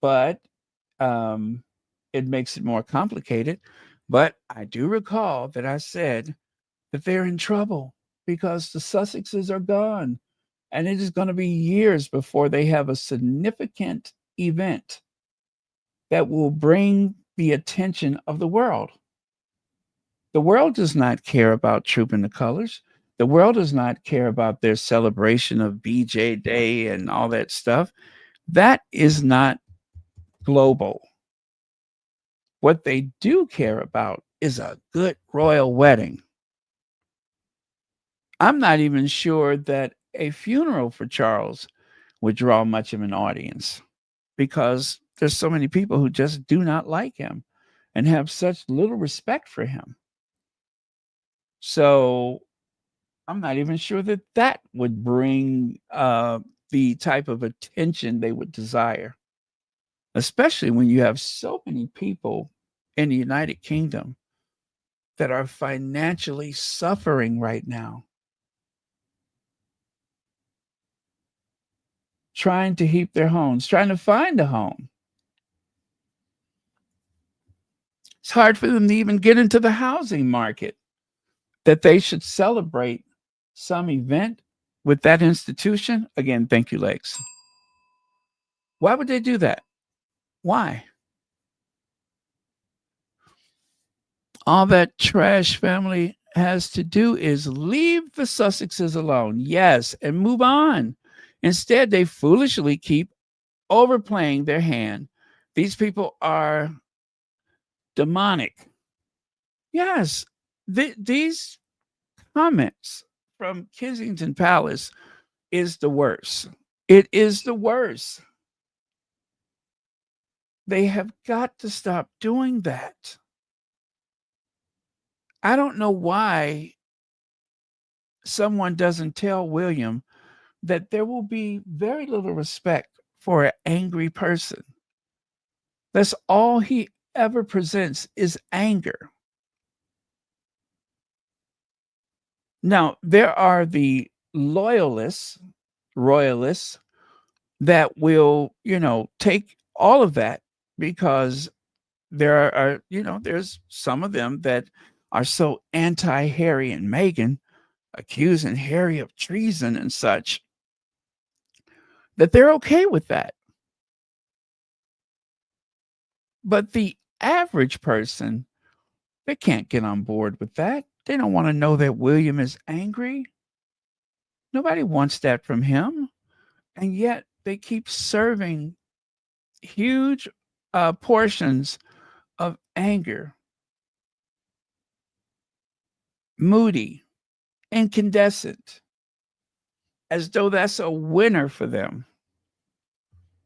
but it makes it more complicated. But I do recall that I said that they're in trouble because the Sussexes are gone. And it is going to be years before they have a significant event that will bring the attention of the world. The world does not care about Trooping the Colors. The world does not care about their celebration of BJ Day and all that stuff. That is not global. What they do care about is a good royal wedding. I'm not even sure that a funeral for Charles would draw much of an audience because there's so many people who just do not like him and have such little respect for him. So I'm not even sure that that would bring the type of attention they would desire, especially when you have so many people in the United Kingdom that are financially suffering right now, trying to heat their homes, trying to find a home. It's hard for them to even get into the housing market. That they should celebrate some event with that institution. Again, thank you, Legs. Why would they do that? Why? All that trash family has to do is leave the Sussexes alone. Yes, and move on. Instead, they foolishly keep overplaying their hand. These people are demonic. Yes, these comments from Kensington Palace is the worst. It is the worst. They have got to stop doing that. I don't know why someone doesn't tell William that there will be very little respect for an angry person. That's all he ever presents is anger. Now, there are the royalists that will, take all of that because there are, there's some of them that are so anti-Harry and Meghan, accusing Harry of treason and such, that they're okay with that. But the average person, they can't get on board with that. They don't want to know that William is angry. Nobody wants that from him. And yet they keep serving huge portions of anger, moody, incandescent, as though that's a winner for them.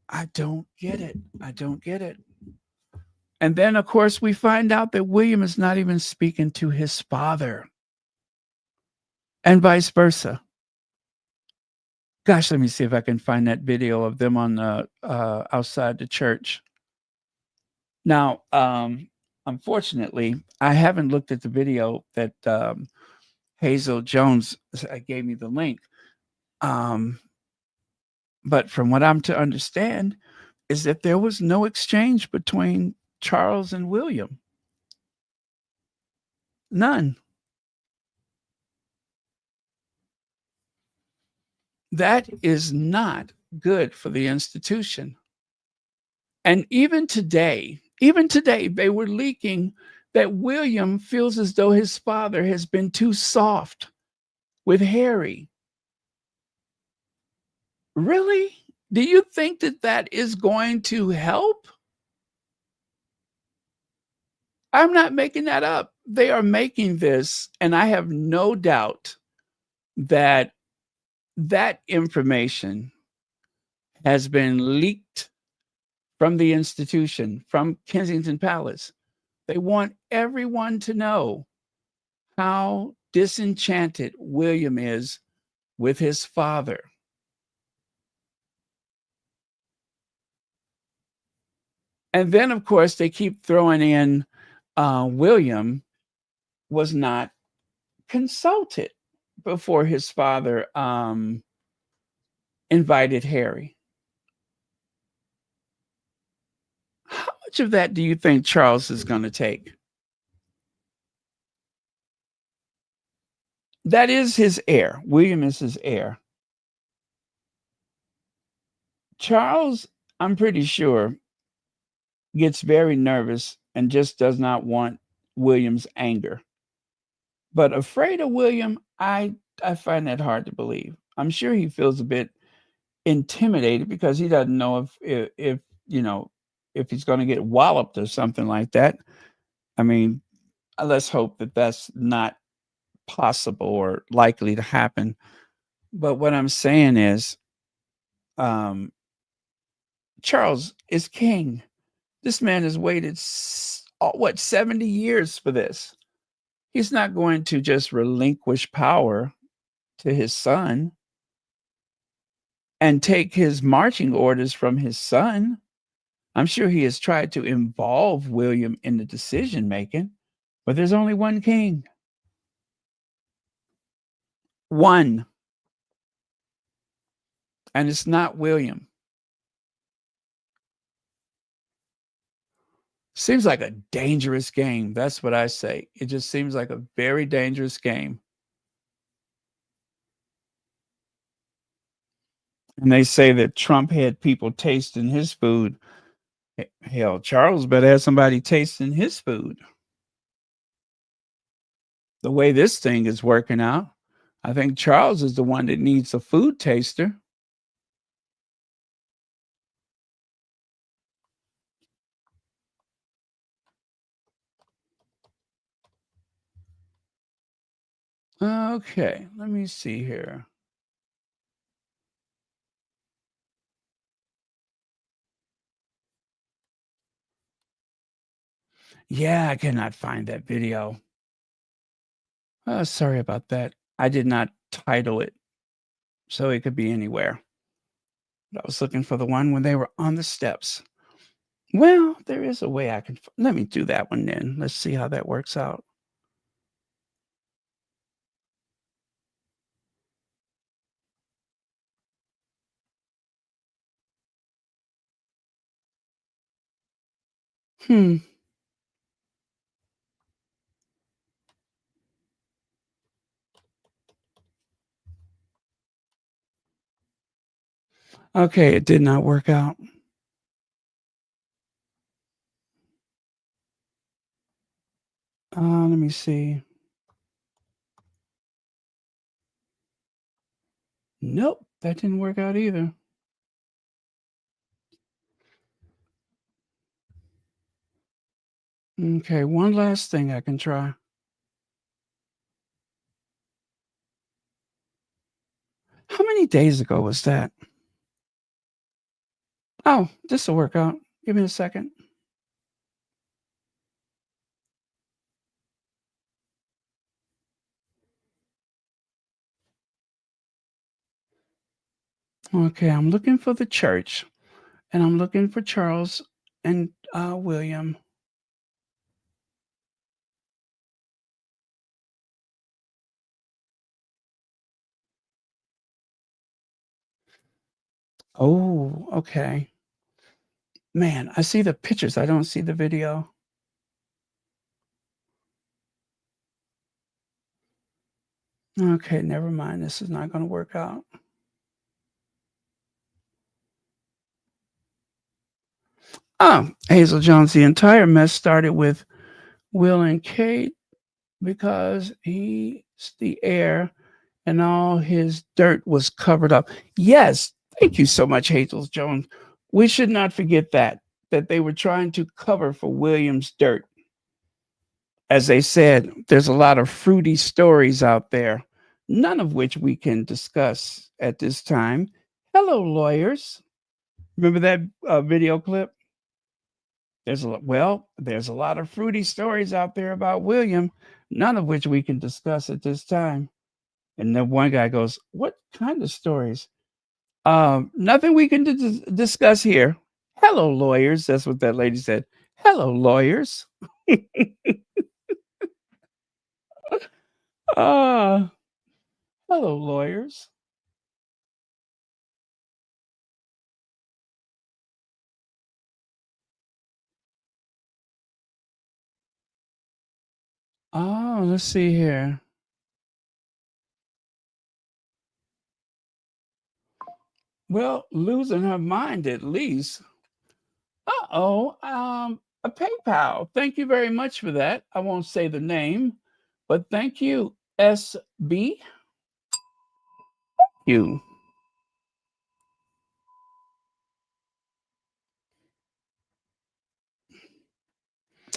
I don't get it. I don't get it. And then, of course, we find out that William is not even speaking to his father, and vice versa. Gosh, let me see if I can find that video of them on the outside the church. Now, unfortunately, I haven't looked at the video that Hazel Jones gave me the link. Um, but from what I'm to understand is that there was no exchange between Charles and William. None. That is not good for the institution. And even today, they were leaking that William feels as though his father has been too soft with Harry. Really? Do you think that that is going to help? I'm not making that up. They are making this, and I have no doubt that that information has been leaked from the institution, from Kensington Palace. They want everyone to know how disenchanted William is with his father. And then, of course, they keep throwing in William was not consulted before his father invited Harry. How much of that do you think Charles is going to take? That is his heir. William is his heir. Charles, I'm pretty sure, gets very nervous and just does not want William's anger. But afraid of William, I find that hard to believe. I'm sure he feels a bit intimidated because he doesn't know if you know if he's going to get walloped or something like that. I mean, let's hope that that's not possible or likely to happen. But what I'm saying is, um, Charles is king. This man has waited what 70 years for this. He's not going to just relinquish power to his son and take his marching orders from his son. I'm sure he has tried to involve William in the decision making, but there's only one king. One. And it's not William. Seems like a dangerous game. That's what I say. It just seems like a very dangerous game. And they say that Trump had people tasting his food. Hell, Charles better have somebody tasting his food. The way this thing is working out, I think Charles is the one that needs a food taster. Okay, let me see here. Yeah, I cannot find that video. Sorry about that. I did not title it, so it could be anywhere. But I was looking for the one when they were on the steps. Well, there is a way I can. Let me do that one then. Let's see how that works out. Hmm. Okay, it did not work out. Let me see. Nope, that didn't work out either. Okay, one last thing I can try. How many days ago was that? Oh, this will work out. Give me a second. Okay, I'm looking for the church, and I'm looking for Charles and William. Oh, okay. Man, I see the pictures, I don't see the video. Okay, never mind, this is not gonna work out. Hazel Jones, the entire mess started with Will and Kate because he's the heir and all his dirt was covered up. Yes, thank you so much, Hazel Jones. We should not forget that they were trying to cover for William's dirt. As they said, there's a lot of fruity stories out there, none of which we can discuss at this time. Hello, lawyers. Remember that video clip? There's a lot of fruity stories out there about William, none of which we can discuss at this time. And then one guy goes, "What kind of stories?" Nothing we can discuss here. Hello, lawyers. That's what that lady said. Hello, lawyers. uh, hello, lawyers. Oh, let's see here. Well, losing her mind at least. Uh-oh. A PayPal. Thank you very much for that. I won't say the name, but thank you, SB. You.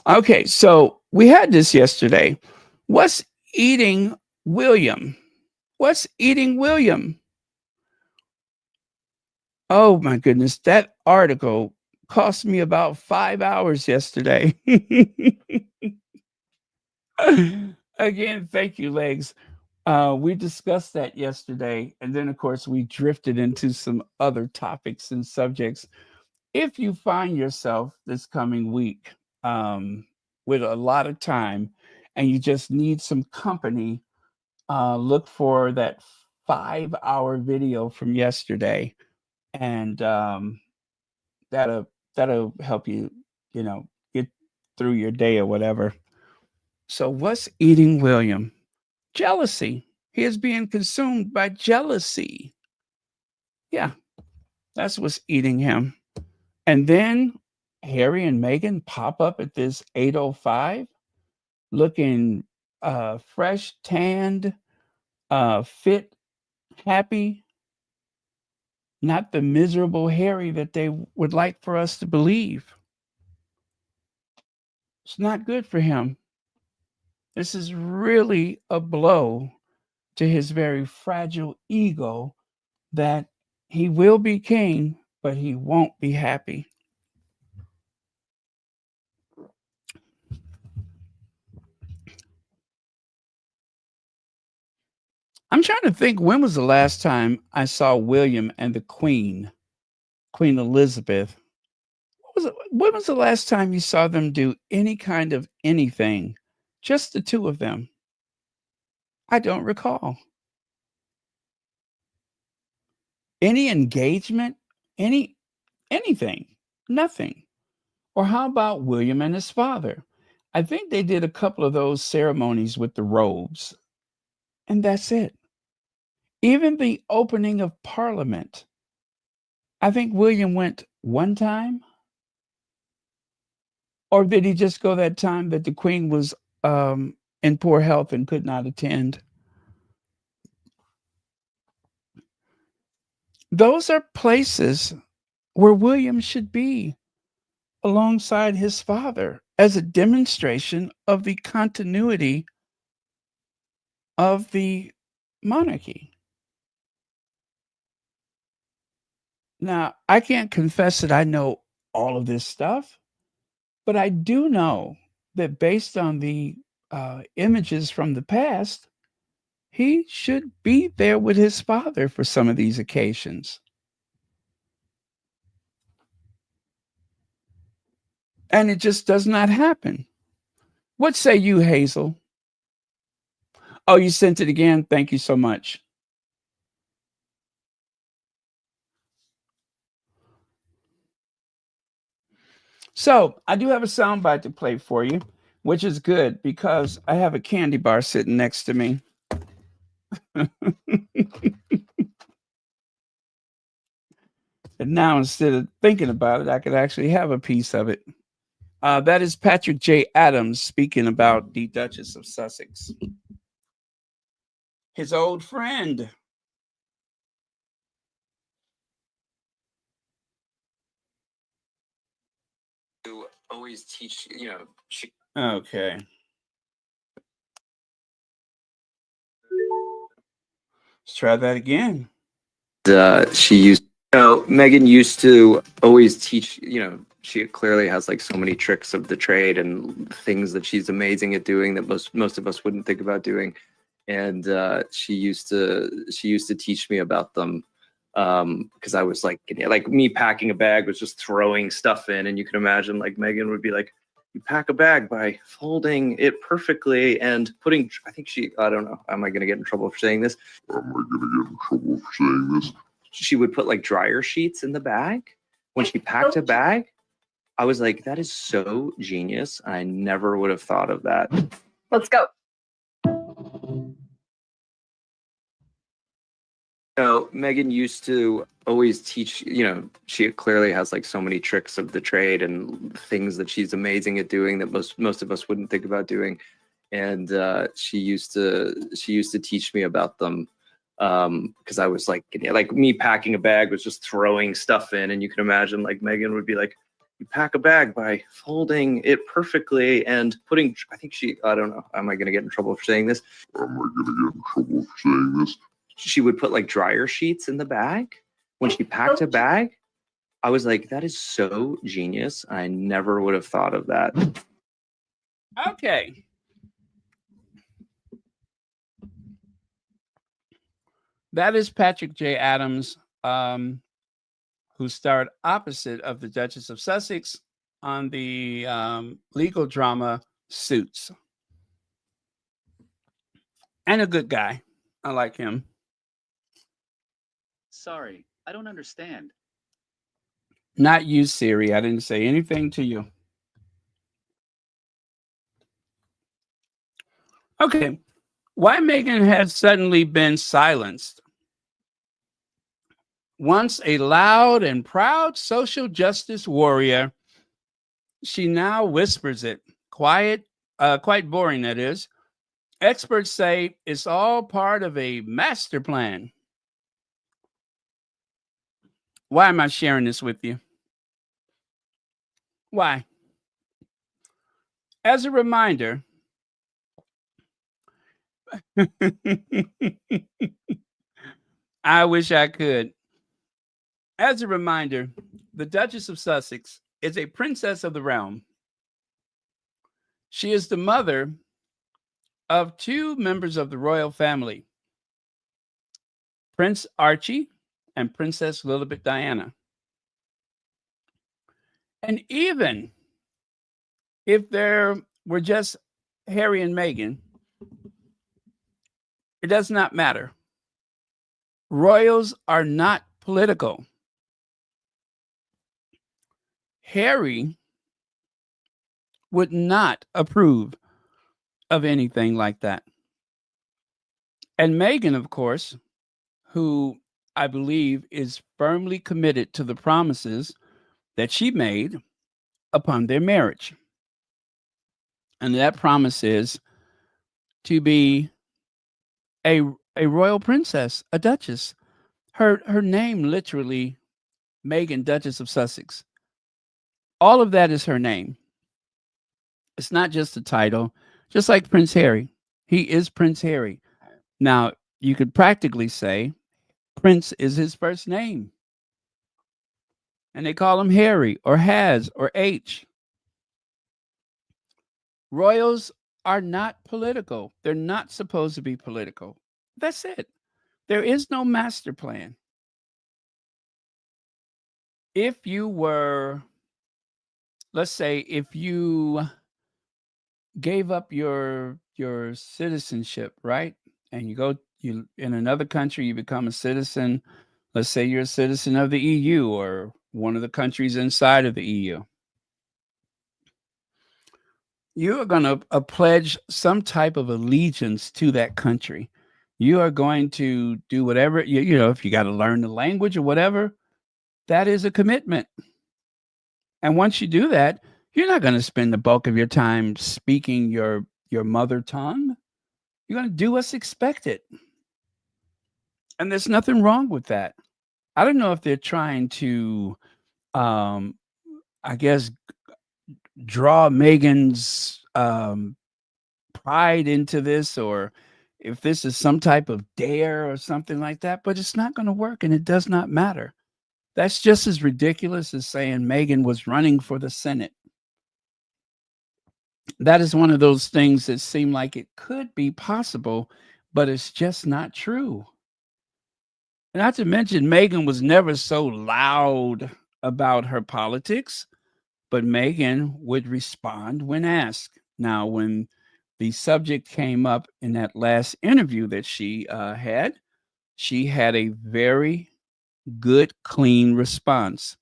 Okay, so we had this yesterday. What's eating William? What's eating William? Oh my goodness, that article cost me about 5 hours yesterday. Again, thank you, Legs. We discussed that yesterday, and then, of course, we drifted into some other topics and subjects. If you find yourself this coming week with a lot of time and you just need some company, look for that 5-hour video from yesterday, and that'll help you, get through your day or whatever. So, what's eating William? Jealousy. He is being consumed by jealousy. Yeah, that's what's eating him. And then Harry and Meghan pop up at this 8:05 looking fresh, tanned, fit, happy, not the miserable Harry that they would like for us to believe. It's not good for him. This is really a blow to his very fragile ego that he will be king, but he won't be happy. I'm trying to think, when was the last time I saw William and the Queen, Queen Elizabeth? When was the last time you saw them do any kind of anything? Just the two of them. I don't recall. Any engagement? Anything? Nothing. Or how about William and his father? I think they did a couple of those ceremonies with the robes, and that's it. Even the opening of Parliament, I think William went one time, or did he just go that time that the Queen was in poor health and could not attend? Those are places where William should be alongside his father as a demonstration of the continuity of the monarchy. Now, I can't confess that I know all of this stuff, but I do know that based on the images from the past, he should be there with his father for some of these occasions. And it just does not happen. What say you, Hazel? Oh, you sent it again? Thank you so much. So I do have a soundbite to play for you, which is good because I have a candy bar sitting next to me. And now instead of thinking about it, I could actually have a piece of it. That is Patrick J. Adams speaking about the Duchess of Sussex, his old friend. To always teach, she. Okay. Let's try that again. She used, Megan used to always teach, she clearly has like so many tricks of the trade and things that she's amazing at doing that most of us wouldn't think about doing. And she used to teach me about them, because I was like me packing a bag was just throwing stuff in, and you can imagine like Megan would be like, you pack a bag by folding it perfectly and putting, I don't know, am I going to get in trouble for saying this? She would put like dryer sheets in the bag when she packed a bag. I was like, that is so genius. I never would have thought of that. Let's go. So Megan used to always teach, she clearly has like so many tricks of the trade and things that she's amazing at doing that most of us wouldn't think about doing. And she used to teach me about them, because I was like me packing a bag was just throwing stuff in, and you can imagine like Megan would be like, you pack a bag by folding it perfectly and putting, I don't know, am I going to get in trouble for saying this? She would put like dryer sheets in the bag when she packed a bag. I was like, that is so genius. I never would have thought of that. Okay. That is Patrick J. Adams, who starred opposite of the Duchess of Sussex on the legal drama Suits. And a good guy. I like him. Sorry, I don't understand. Not you, Siri. I didn't say anything to you. Okay. Why Meghan has suddenly been silenced. Once a loud and proud social justice warrior, she now whispers it. Quite boring, that is. Experts say it's all part of a master plan. Why am I sharing this with you? Why? As a reminder, I wish I could. As a reminder, the Duchess of Sussex is a princess of the realm. She is the mother of two members of the royal family, Prince Archie and Princess Lilibet Diana. And even if there were just Harry and Meghan, it does not matter. Royals are not political. Harry would not approve of anything like that. And Meghan, of course, who I believe is firmly committed to the promises that she made upon their marriage. And that promise is to be a royal princess, a duchess. Her name literally, Meghan, Duchess of Sussex. All of that is her name. It's not just a title, just like Prince Harry. He is Prince Harry. Now, you could practically say Prince is his first name. And they call him Harry or Has or H. Royals are not political. They're not supposed to be political. That's it. There is no master plan. If you were, let's say, if you gave up your citizenship, right? And you in another country, you become a citizen. Let's say you're a citizen of the EU or one of the countries inside of the EU. You are going to pledge some type of allegiance to that country. You are going to do whatever, if you got to learn the language or whatever, that is a commitment. And once you do that, you're not going to spend the bulk of your time speaking your mother tongue. You're going to do what's expected. And there's nothing wrong with that. I don't know if they're trying to, um, I guess, draw Meghan's pride into this, or if this is some type of dare or something like that, but it's not going to work and it does not matter. That's just as ridiculous as saying Meghan was running for the Senate. That is one of those things that seem like it could be possible, but it's just not true. Not to mention, Meghan was never so loud about her politics, but Meghan would respond when asked. Now, when the subject came up in that last interview that she had a very good, clean response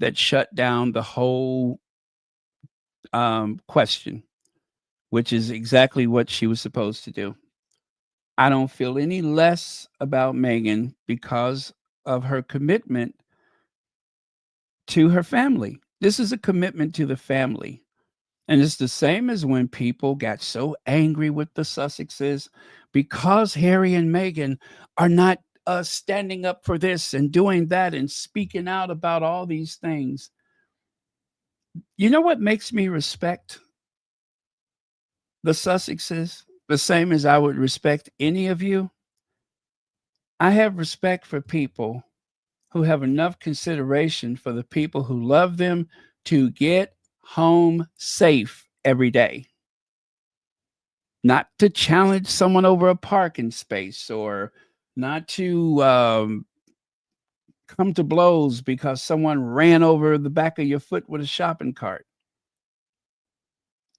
that shut down the whole question, which is exactly what she was supposed to do. I don't feel any less about Meghan because of her commitment to her family. This is a commitment to the family. And it's the same as when people got so angry with the Sussexes because Harry and Meghan are not standing up for this and doing that and speaking out about all these things. You know what makes me respect the Sussexes the same as I would respect any of you? I have respect for people who have enough consideration for the people who love them to get home safe every day. Not to challenge someone over a parking space, or not to come to blows because someone ran over the back of your foot with a shopping cart.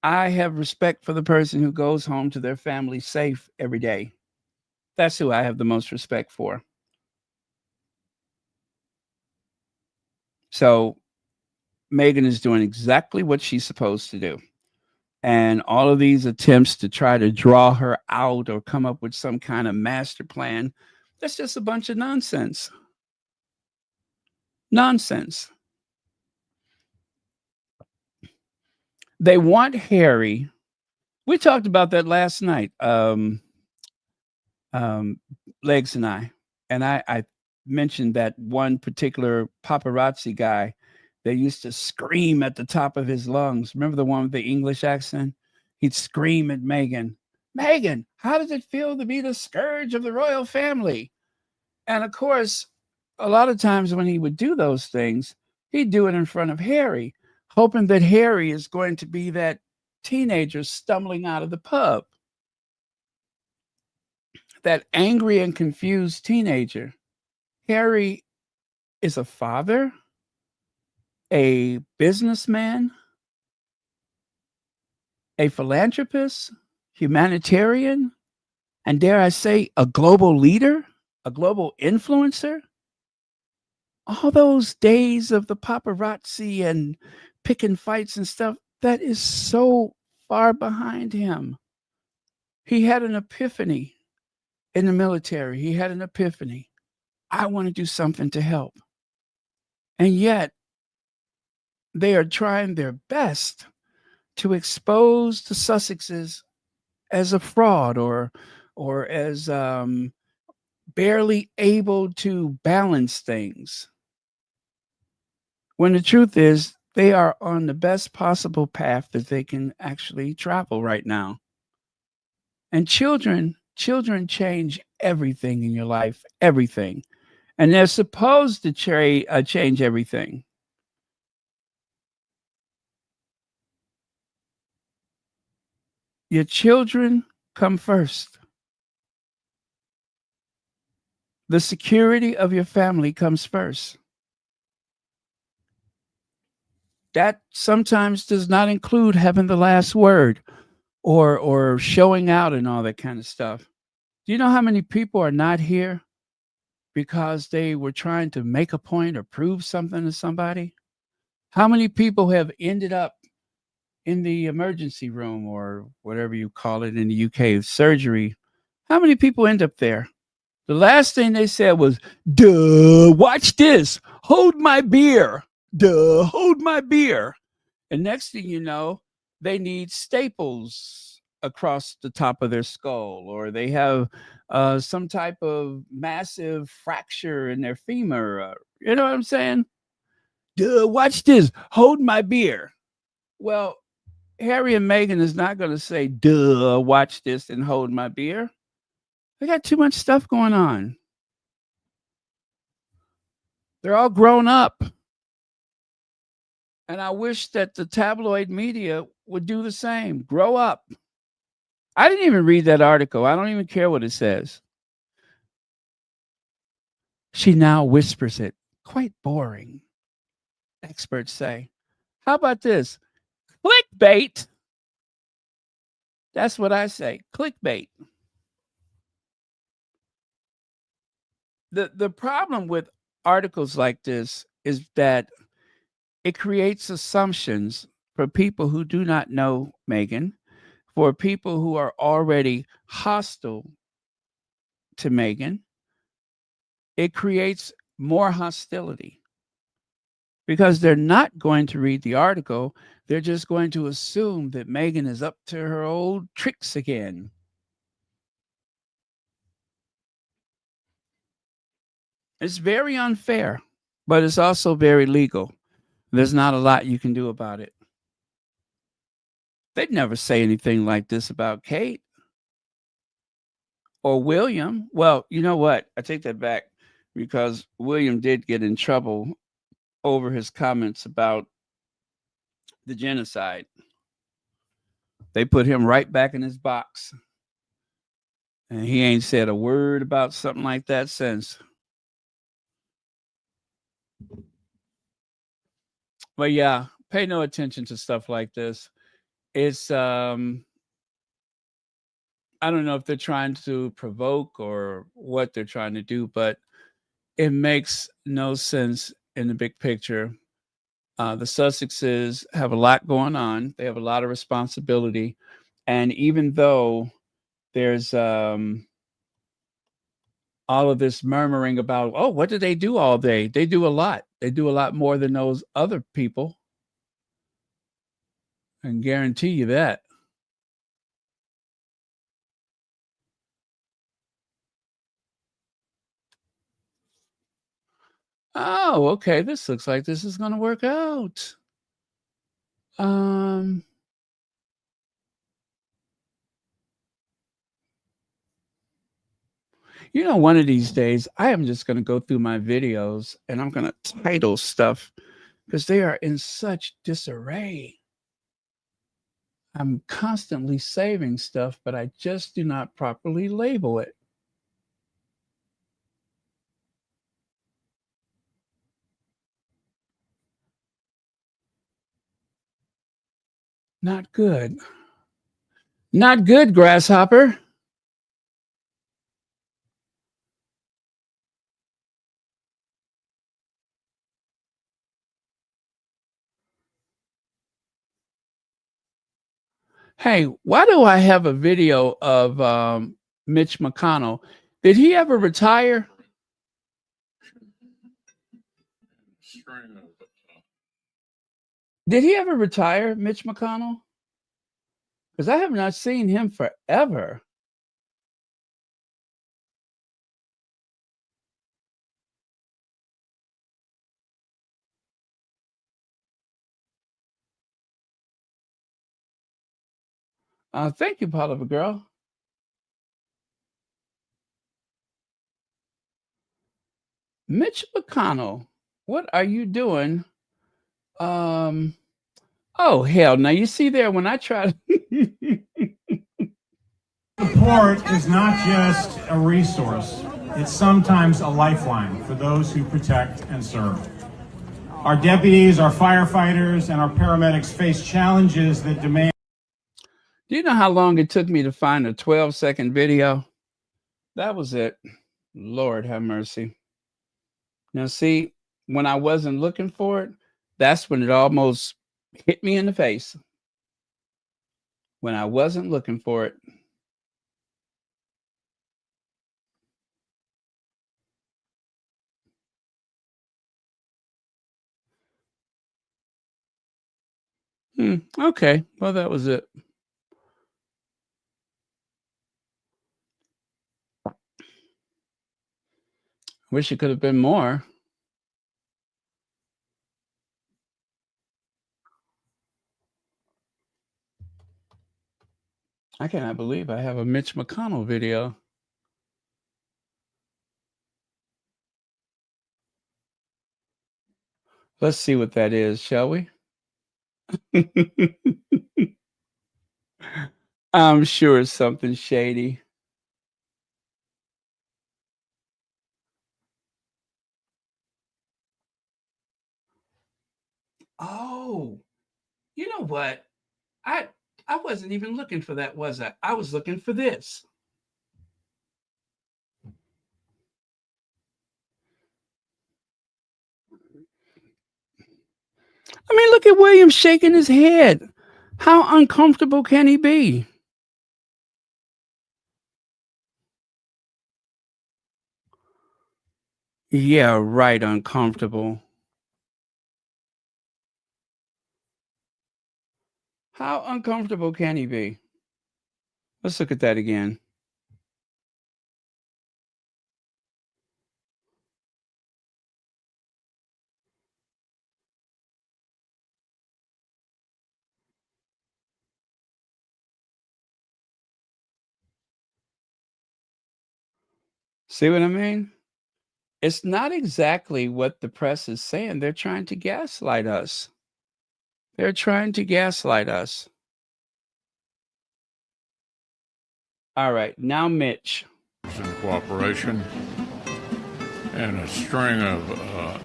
I have respect for the person who goes home to their family safe every day. That's who I have the most respect for. So Meghan is doing exactly what she's supposed to do. And all of these attempts to try to draw her out or come up with some kind of master plan, that's just a bunch of nonsense. Nonsense. They want Harry. We talked about that last night, Legs and I mentioned that one particular paparazzi guy that used to scream at the top of his lungs. Remember the one with the English accent? He'd scream at Meghan, Meghan, how does it feel to be the scourge of the royal family? And of course, a lot of times when he would do those things, he'd do it in front of Harry, hoping that Harry is going to be that teenager stumbling out of the pub. That angry and confused teenager. Harry is a father, a businessman, a philanthropist, humanitarian, and dare I say, a global leader, a global influencer. All those days of the paparazzi and picking fights and stuff, that is so far behind him. He had an epiphany in the military. He had an epiphany. I want to do something to help. And yet, they are trying their best to expose the Sussexes as a fraud, or as barely able to balance things. When the truth is, they are on the best possible path that they can actually travel right now. And children change everything in your life, everything. And they're supposed to change everything. Your children come first. The security of your family comes first. That sometimes does not include having the last word, or showing out and all that kind of stuff. Do you know how many people are not here because they were trying to make a point or prove something to somebody? How many people have ended up in the emergency room or whatever you call it in the UK, surgery, how many people end up there? The last thing they said was, duh, watch this. Hold my beer. Duh, hold my beer. And next thing you know, they need staples across the top of their skull, or they have some type of massive fracture in their femur. You know what I'm saying? Duh, watch this. Hold my beer. Well, Harry and Meghan is not going to say, duh, watch this and hold my beer. They got too much stuff going on. They're all grown up. And I wish that the tabloid media would do the same. Grow up. I didn't even read that article. I don't even care what it says. She now whispers it. Quite boring, experts say. How about this? Clickbait. That's what I say. Clickbait. The problem with articles like this is that it creates assumptions for people who do not know Meghan, for people who are already hostile to Meghan. It creates more hostility because they're not going to read the article. They're just going to assume that Meghan is up to her old tricks again. It's very unfair, but it's also very legal. There's not a lot you can do about it. They'd never say anything like this about Kate or William. Well, you know what? I take that back because William did get in trouble over his comments about the genocide. They put him right back in his box. And he ain't said a word about something like that since. But yeah, pay no attention to stuff like this. It's I don't know if they're trying to provoke or what they're trying to do, but it makes no sense in the big picture. The Sussexes have a lot going on. They have a lot of responsibility. And even though there's all of this murmuring about, oh, what do they do all day? They do a lot. They do a lot more than those other people. I can guarantee you that. Oh, okay. This looks like this is going to work out. You know, one of these days, I am just going to go through my videos and I'm going to title stuff because they are in such disarray. I'm constantly saving stuff, but I just do not properly label it. Not good. Not good, grasshopper. Hey, why do I have a video of Mitch McConnell? Did he ever retire? Did he ever retire, Mitch McConnell? Because I have not seen him forever. Thank you, Oliver girl. Mitch McConnell, what are you doing? Oh, hell. Now, you see there, when I try to... Support is not just a resource. It's sometimes a lifeline for those who protect and serve. Our deputies, our firefighters, and our paramedics face challenges that demand... Do you know how long it took me to find a 12-second video? That was it. Lord have mercy. Now, see, when I wasn't looking for it, that's when it almost hit me in the face. when I wasn't looking for it. Okay, well, that was it. Wish it could have been more. I cannot believe I have a Mitch McConnell video. Let's see what that is, shall we? I'm sure it's something shady. Oh, you know what? I wasn't even looking for that, was I? I was looking for this. I mean, look at William shaking his head. How uncomfortable can he be? Yeah, right, uncomfortable. How uncomfortable can he be? Let's look at that again. See what I mean? It's not exactly what the press is saying. They're trying to gaslight us. They're trying to gaslight us. All right, now Mitch. In cooperation and a string of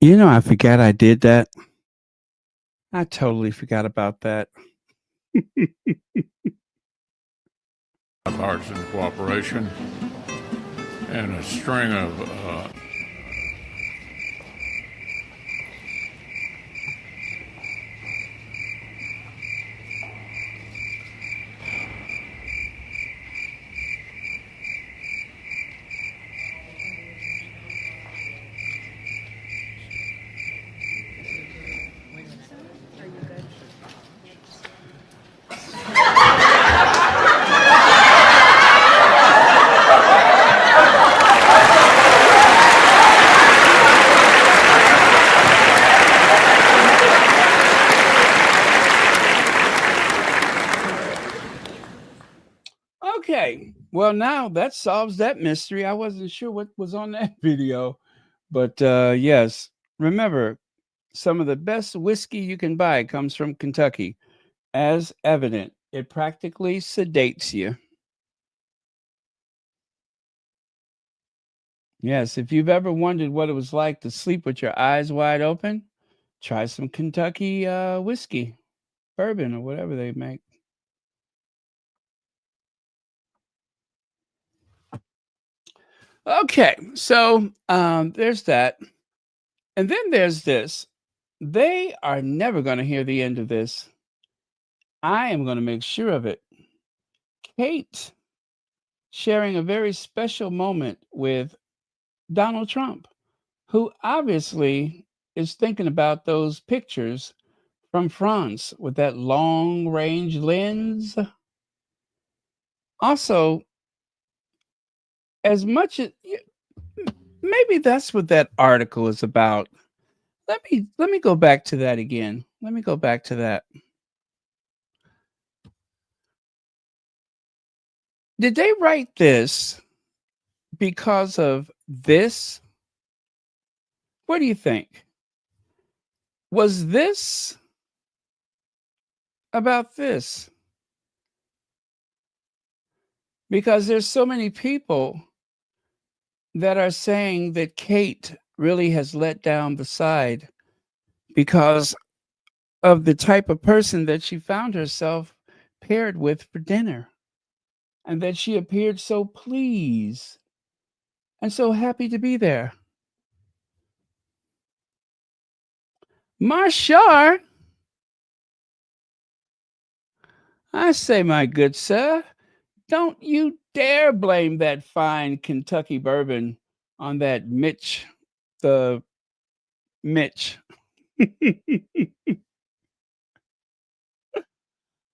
You know, I forgot I did that. I totally forgot about that. bipartisan cooperation and a string of Okay, well, now that solves that mystery. I wasn't sure what was on that video, but yes, remember, some of the best whiskey you can buy comes from Kentucky. As evident, it practically sedates you. Yes, if you've ever wondered what it was like to sleep with your eyes wide open, try some Kentucky whiskey, bourbon, or whatever they make. Okay, so there's that. And then there's this. They are never going to hear the end of this. I am going to make sure of it. Kate sharing a very special moment with Donald Trump, who obviously is thinking about those pictures from France with that long range lens. Also, as much as maybe that's what that article is about. Let me go back to that again. Let me go back to that. Did they write this because of this? What do you think? Was this about this? Because there's so many people that are saying that Kate really has let down the side because of the type of person that she found herself paired with for dinner, and that she appeared so pleased and so happy to be there. Marshar, I say, my good sir, don't you dare blame that fine Kentucky bourbon on that Mitch, the Mitch.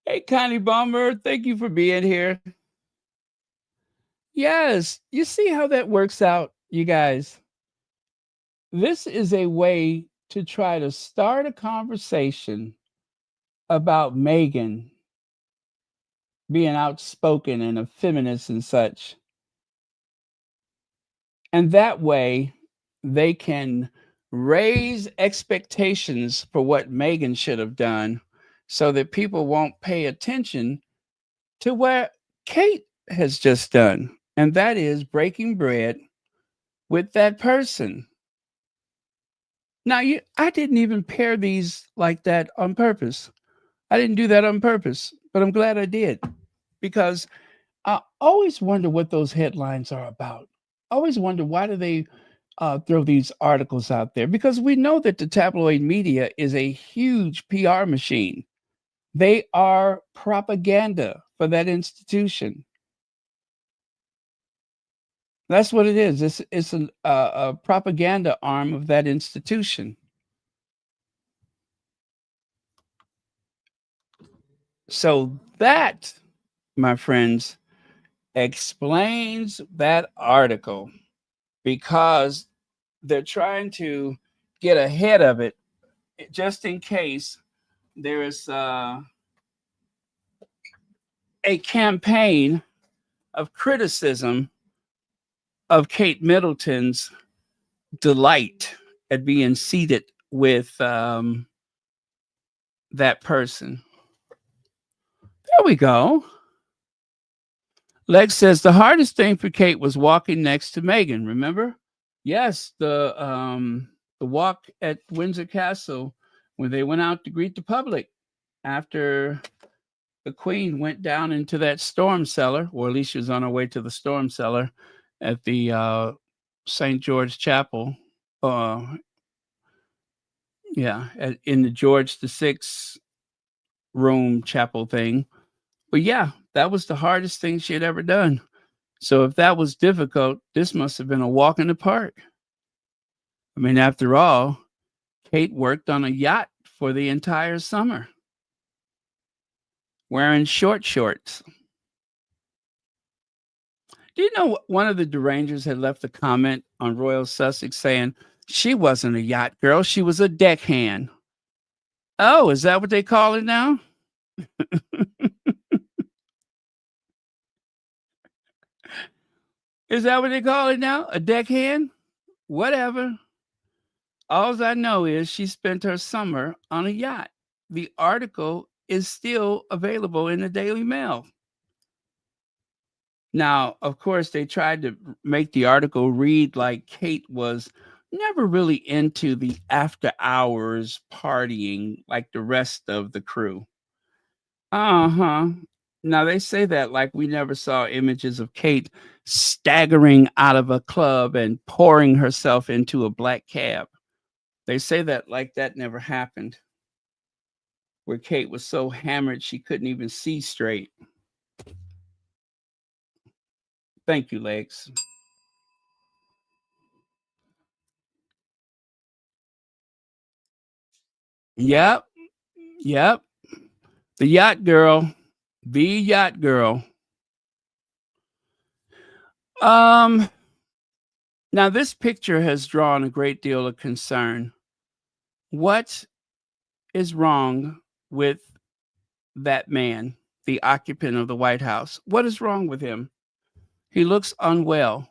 Hey, Connie Bomber, thank you for being here. Yes, you see how that works out, you guys. This is a way to try to start a conversation about Meghan being outspoken and a feminist and such. And that way they can raise expectations for what Meghan should have done so that people won't pay attention to what Kate has just done. And that is breaking bread with that person. Now, I didn't even pair these like that on purpose. I didn't do that on purpose, but I'm glad I did, because I always wonder what those headlines are about. I always wonder, why do they throw these articles out there? Because we know that the tabloid media is a huge PR machine. They are propaganda for that institution. That's what it is. It's a propaganda arm of that institution. So that, my friends, explains that article, because they're trying to get ahead of it just in case there is a campaign of criticism of Kate Middleton's delight at being seated with that person. There we go. Lex says the hardest thing for Kate was walking next to Meghan. Remember? Yes, the walk at Windsor Castle when they went out to greet the public after the Queen went down into that storm cellar, or at least she was on her way to the storm cellar at the St. George Chapel. In the George VI room chapel thing. But yeah, that was the hardest thing she had ever done. So if that was difficult, this must have been a walk in the park. I mean, after all, Kate worked on a yacht for the entire summer, wearing shorts. Do you know one of the derangers had left a comment on Royal Sussex saying she wasn't a yacht girl, she was a deckhand? Oh, is that what they call it now? Is that what they call it now? A deckhand? Whatever. All I know is she spent her summer on a yacht. The article is still available in the Daily Mail. Now, of course, they tried to make the article read like Kate was never really into the after hours partying like the rest of the crew. Now, they say that like we never saw images of Kate staggering out of a club and pouring herself into a black cab. They say that like that never happened, where Kate was so hammered she couldn't even see straight. Thank you, Legs. Yep. The yacht girl. Now this picture has drawn a great deal of concern. What is wrong with that man, the occupant of the White House? What is wrong with him? He looks unwell.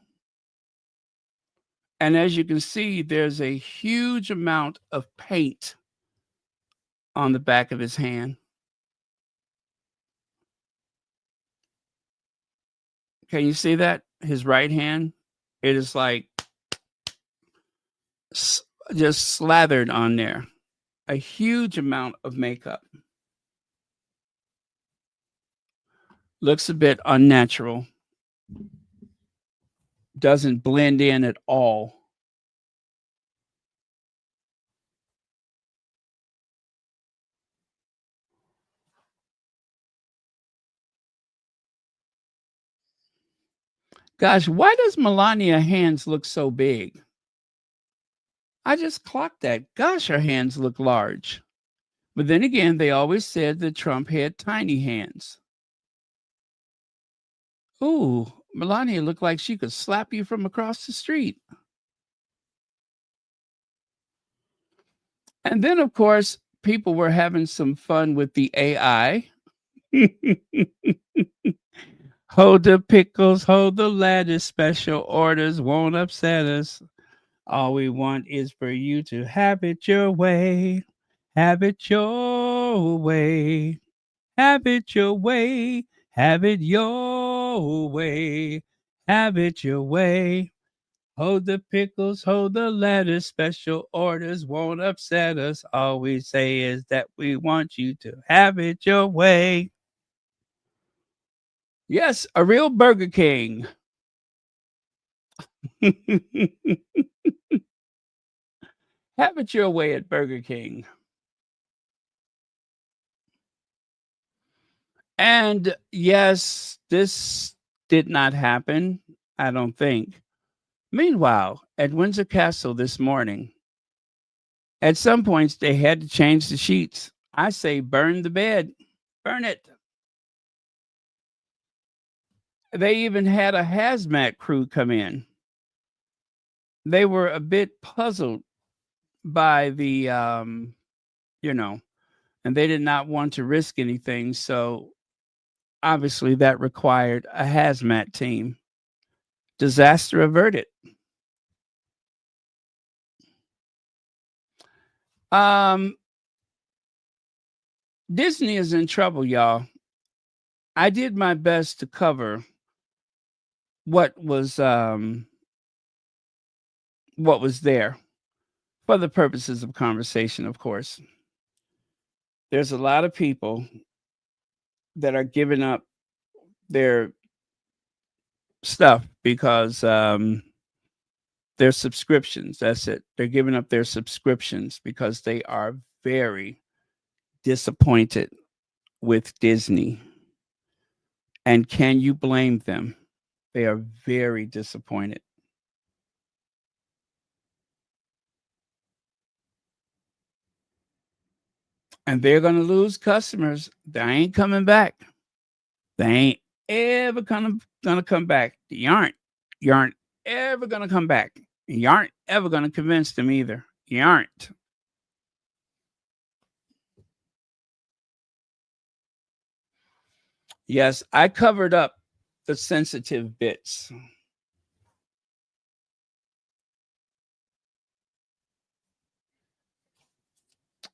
And as you can see, there's a huge amount of paint on the back of his hand. Can you see that? His right hand, it is like just slathered on there. A huge amount of makeup. Looks a bit unnatural. Doesn't blend in at all. Gosh, why does Melania's hands look so big? I just clocked that. Gosh, her hands look large. But then again, they always said that Trump had tiny hands. Ooh, Melania looked like she could slap you from across the street. And then, of course, people were having some fun with the AI. Hold the pickles, hold the lettuce, special orders won't upset us. All we want is for you to have it your way. Have it your way. Have it your way. Have it your way. Have it your way. Hold the pickles, hold the lettuce, special orders won't upset us. All we say is that we want you to have it your way. Yes, a real Burger King. Have it your way at Burger King. And yes, this did not happen, I don't think. Meanwhile, at Windsor Castle this morning, at some points they had to change the sheets. I say burn the bed, burn it. They even had a hazmat crew come in. They were a bit puzzled by the, and they did not want to risk anything. So obviously that required a hazmat team. Disaster averted. Disney is in trouble, y'all. I did my best to cover what was there for the purposes of conversation, of course. There's a lot of people that are giving up their stuff because their subscriptions. That's it. They're giving up their subscriptions because they are very disappointed with Disney. And can you blame them? They are very disappointed. And they're going to lose customers. They ain't coming back. They ain't ever gonna come back. You aren't ever gonna come back. You aren't ever gonna convince them either. You aren't. Yes, I covered up the sensitive bits.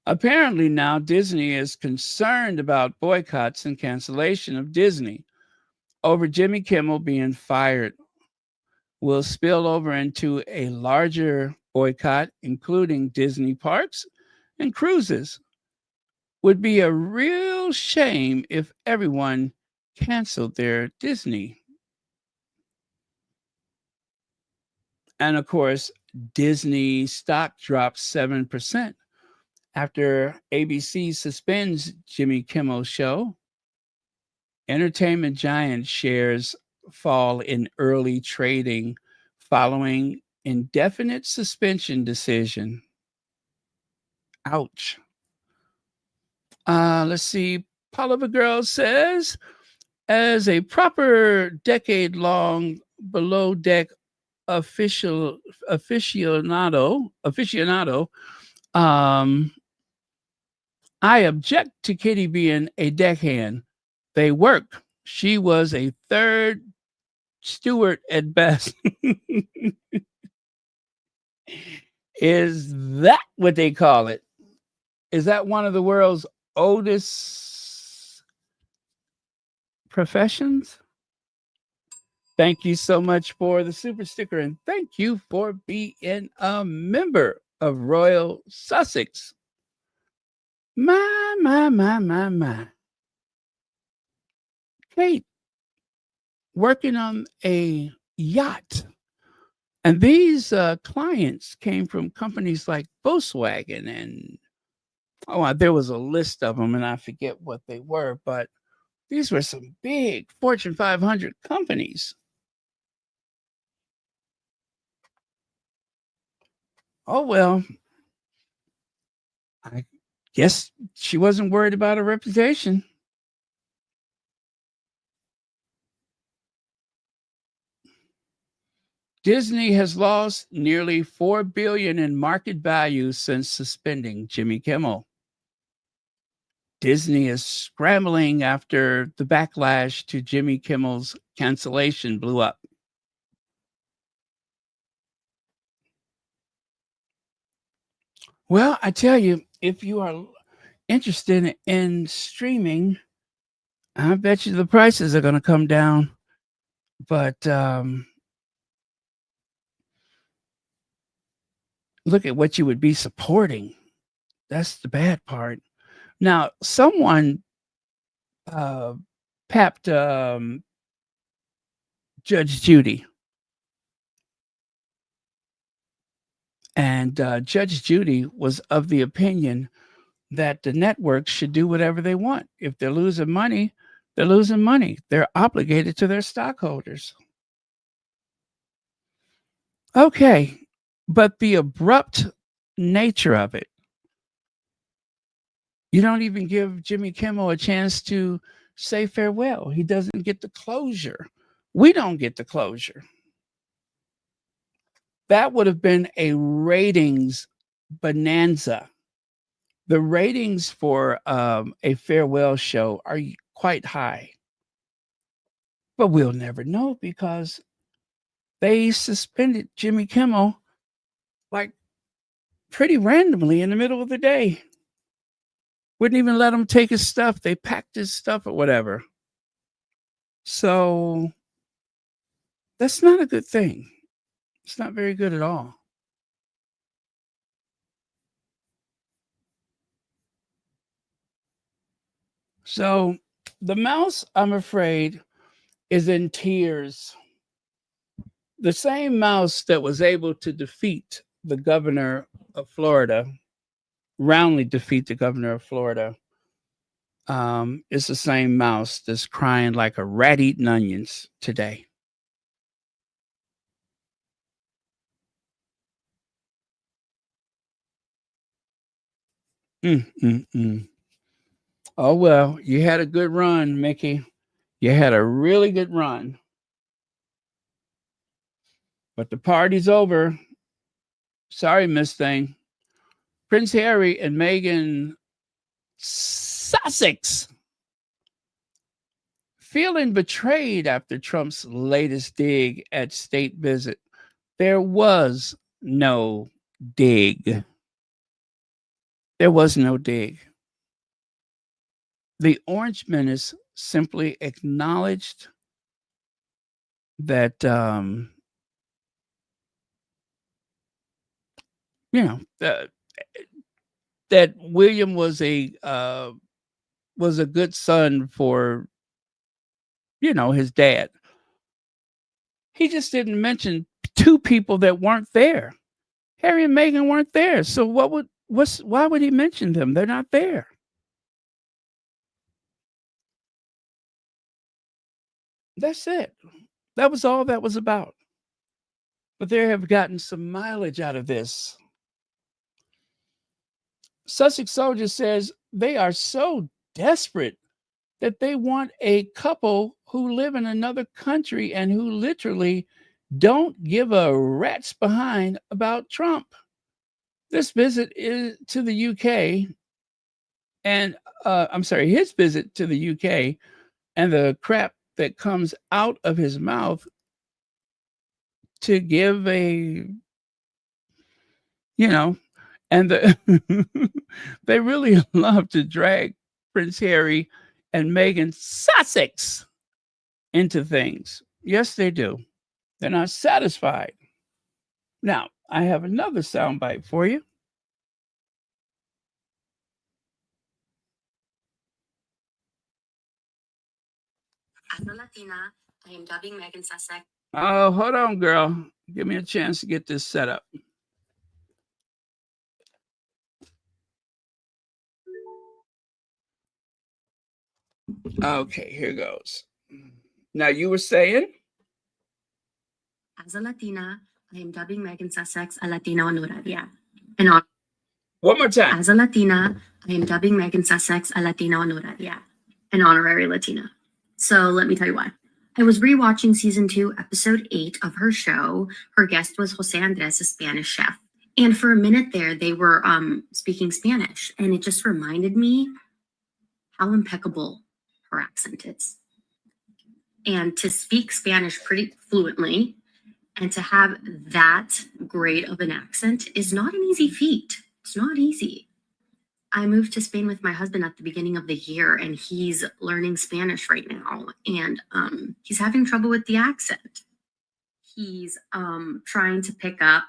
Apparently now Disney is concerned about boycotts and cancellation of Disney over Jimmy Kimmel being fired. Will spill over into a larger boycott, including Disney parks and cruises. Would be a real shame if everyone canceled their Disney. And of course, Disney stock dropped 7% after ABC suspends Jimmy Kimmel's show. Entertainment giant shares fall in early trading following indefinite suspension decision. Ouch. Let's see. Poliva Girl says, as a proper decade-long below deck aficionado, I object to Kitty being a deckhand. They work. She was a third steward at best. Is that what they call it? Is that one of the world's oldest professions? Thank you so much for the super sticker, and thank you for being a member of Royal Sussex. My. Kate, working on a yacht. And these clients came from companies like Volkswagen and, there was a list of them, and I forget what they were, but these were some big Fortune 500 companies. Oh, well, I guess she wasn't worried about her reputation. Disney has lost nearly $4 billion in market value since suspending Jimmy Kimmel. Disney is scrambling after the backlash to Jimmy Kimmel's cancellation blew up. Well, I tell you, if you are interested in streaming, I bet you the prices are going to come down. But look at what you would be supporting. That's the bad part. Now, someone papped Judge Judy. And Judge Judy was of the opinion that the networks should do whatever they want. If they're losing money, they're losing money. They're obligated to their stockholders. Okay, but the abrupt nature of it, you don't even give Jimmy Kimmel a chance to say farewell. He doesn't get the closure. We don't get the closure. That would have been a ratings bonanza. The ratings for a farewell show are quite high. But we'll never know because they suspended Jimmy Kimmel like pretty randomly in the middle of the day. Wouldn't even let him take his stuff. They packed his stuff or whatever. So that's not a good thing. It's not very good at all. So the mouse, I'm afraid, is in tears. The same mouse that was able to defeat the governor of Florida, roundly defeat the governor of Florida, is the same mouse that's crying like a rat eating onions today. Oh, well, you had a good run, Mickey. You had a really good run. But the party's over. Sorry, Miss Thing. Prince Harry and Meghan Sussex feeling betrayed after Trump's latest dig at state visit. There was no dig. There was no dig. The Orange Menace simply acknowledged that, that William was a good son for, his dad. He just didn't mention two people that weren't there. Harry and Meghan weren't there. So why would he mention them? They're not there. That's it. That was all that was about. But they have gotten some mileage out of this. Sussex Soldier says they are so desperate that they want a couple who live in another country and who literally don't give a rat's behind about Trump. This visit is to the UK and his visit to the UK and the crap that comes out of his mouth to give a you know, and they really love to drag Prince Harry and Meghan Sussex into things. Yes, they do. They're not satisfied. Now, I have another soundbite for you. As a Latina, I am dubbing Meghan Sussex. Oh, hold on, girl. Give me a chance to get this set up. Okay, here goes. Now, you were saying? As a Latina, I am dubbing Meghan Sussex a Latina honoraria. And One more time. as a Latina, I am dubbing Meghan Sussex a Latina honoraria, an honorary Latina. So let me tell you why. I was rewatching season 2, episode 8 of her show. Her guest was Jose Andres, a Spanish chef. And for a minute there, they were speaking Spanish. And it just reminded me how impeccable her accent is. And to speak Spanish pretty fluently and to have that great of an accent is not an easy feat. It's not easy. I moved to Spain with my husband at the beginning of the year, and he's learning Spanish right now. And he's having trouble with the accent. He's trying to pick up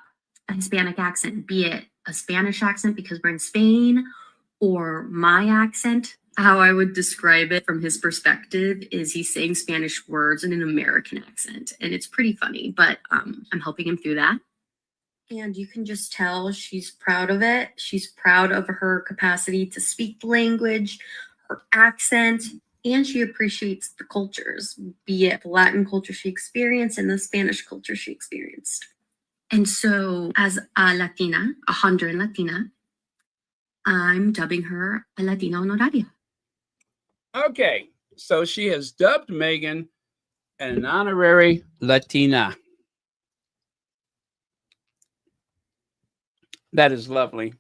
a Hispanic accent, be it a Spanish accent because we're in Spain, or my accent. How I would describe it from his perspective is he's saying Spanish words in an American accent. And it's pretty funny, but I'm helping him through that. And you can just tell she's proud of it. She's proud of her capacity to speak the language, her accent, and she appreciates the cultures, be it the Latin culture she experienced and the Spanish culture she experienced. And so as a Latina, a Honduran Latina, I'm dubbing her a Latina honoraria. Okay, so she has dubbed Meghan an honorary Latina. That is lovely.